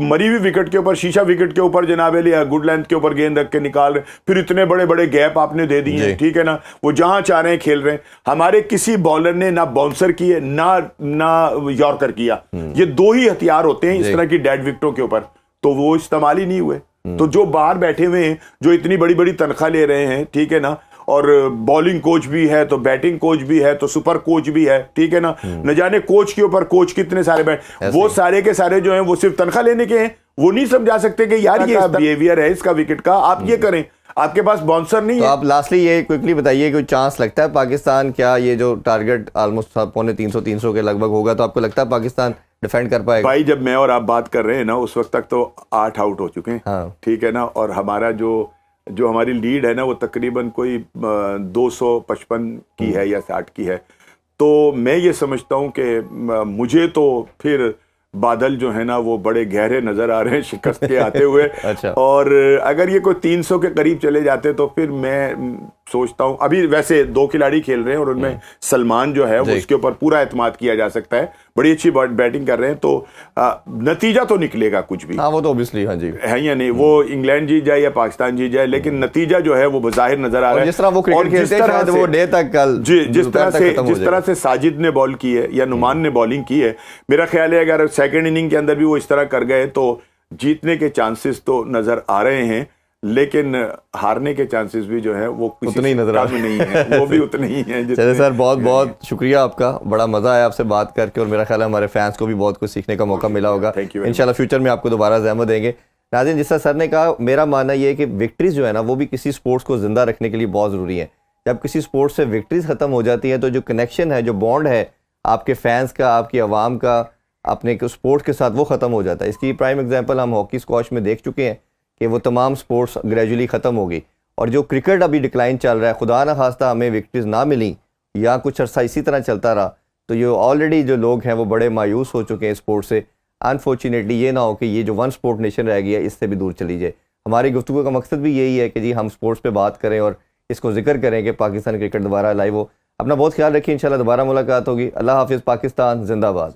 [SPEAKER 2] मरी हुई विकेट के ऊपर, शीशा विकेट के ऊपर जनाब अली गुड लेंथ के ऊपर गेंद रख के निकाल रहे, फिर इतने बड़े बड़े गैप आपने दे दिए हैं, ठीक है ना, वो जहां चाह रहे हैं खेल रहे हैं। हमारे किसी बॉलर ने ना बाउंसर किए ना यॉर्कर किया, ये दो ही हथियार होते हैं इस तरह की डेड विकेटों के ऊपर, तो वो इस्तेमाल ही नहीं हुए। तो जो बाहर बैठे हुए हैं, जो इतनी बड़ी बड़ी तनख्वाह ले रहे हैं, ठीक है ना, और बॉलिंग कोच भी है तो बैटिंग कोच भी है तो सुपर कोच भी है, ठीक है ना, न जाने कोच के ऊपर कोच कितने सारे वो सारे के सारे जो हैं वो सिर्फ तनख्वाह लेने के हैं, वो नहीं समझा सकते कि यार ये बिहेवियर है इसका विकेट का, आप ये करें, आपके पास बाउंसर नहीं
[SPEAKER 1] तो
[SPEAKER 2] है।
[SPEAKER 1] आप लास्टली ये क्विकली बताइए, कोई चांस लगता है पाकिस्तान, क्या ये जो टारगेट ऑलमोस्ट 350 के लगभग होगा, तो आपको लगता है पाकिस्तान डिफेंड कर पाएगा?
[SPEAKER 2] भाई जब मैं और आप बात कर रहे हैं ना, उस वक्त तक तो 8 आउट हो चुके हैं, हाँ। ठीक है ना, और हमारा जो हमारी लीड है ना वो तकरीबन कोई 255 की है या 60 की है। तो मैं ये समझता हूँ कि मुझे तो फिर बादल जो है ना वो बड़े गहरे नजर आ रहे हैं शिकस्त के आते हुए।
[SPEAKER 1] अच्छा।
[SPEAKER 2] और अगर ये कोई 300 के करीब चले जाते तो फिर मैं सोचता हूँ, अभी वैसे 2 खिलाड़ी खेल रहे हैं और उनमें सलमान जो है वो उसके ऊपर पूरा एतमाद किया जा सकता है, बड़ी अच्छी बैटिंग कर रहे हैं, तो नतीजा तो निकलेगा कुछ भी,
[SPEAKER 1] हाँ वो तो ऑब्वियसली, हाँ जी
[SPEAKER 2] है या नहीं, वो इंग्लैंड जीत जाए या पाकिस्तान जीत जाए, लेकिन नतीजा जो है वो बज़ाहिर नजर आ रहा है।
[SPEAKER 1] जिस तरह वो क्रिकेट खेलते हैं शायद वो डे तक कल
[SPEAKER 2] जिस तरह से साजिद ने बॉल की है या नुमान ने बॉलिंग की है, मेरा ख्याल है अगर सेकंड इनिंग के अंदर भी वो इस तरह कर गए तो जीतने के चांसेस तो नजर आ रहे हैं, लेकिन हारने के चांसेस भी जो है वो
[SPEAKER 1] उतने ही नजर आ रहे
[SPEAKER 2] नहीं है, वो भी उतने ही हैं।
[SPEAKER 1] चलिए सर, बहुत बहुत शुक्रिया आपका, बड़ा मजा आया आपसे बात करके, और मेरा ख्याल है हमारे फैंस को भी बहुत कुछ सीखने का मौका मिला होगा। इंशाल्लाह फ्यूचर में आपको दोबारा ज़हमत देंगे। नाज़रीन, जिस तरह सर ने कहा, मेरा मानना यह है कि विक्ट्रीज जो है ना वो भी किसी स्पोर्ट्स को जिंदा रखने के लिए बहुत ज़रूरी है। जब किसी स्पोर्ट्स से विक्ट्रीज ख़त्म हो जाती है तो जो कनेक्शन है, जो बॉन्ड है आपके फैंस का, आपकी आवाम का अपने स्पोर्ट्स के साथ, वो ख़त्म हो जाता है। इसकी प्राइम एग्जांपल हम हॉकी स्क्वॉश में देख चुके हैं कि वो तमाम स्पोर्ट्स ग्रेजुअली ख़त्म हो गई, और जो क्रिकेट अभी डिक्लाइन चल रहा है, खुदा न खास्ता हमें विक्ट्रीज ना मिली या कुछ अर्सा इसी तरह चलता रहा तो ये ऑलरेडी जो लोग हैं वो बड़े मायूस हो चुके हैं स्पोर्ट्स से। अनफॉर्चुनेटली ये ना हो कि ये जो वन स्पोर्ट नेशन रह गया इससे भी दूर चली जाए। हमारी गुफ्तगू का मकसद भी यही है कि जी हम स्पोर्ट्स पे बात करें और इसको जिक्र करें कि पाकिस्तान क्रिकेट दोबारा लाइव हो। अपना बहुत ख्याल रखिए, इंशाल्लाह दोबारा मुलाकात होगी। अल्लाह हाफिज़, पाकिस्तान जिंदाबाद।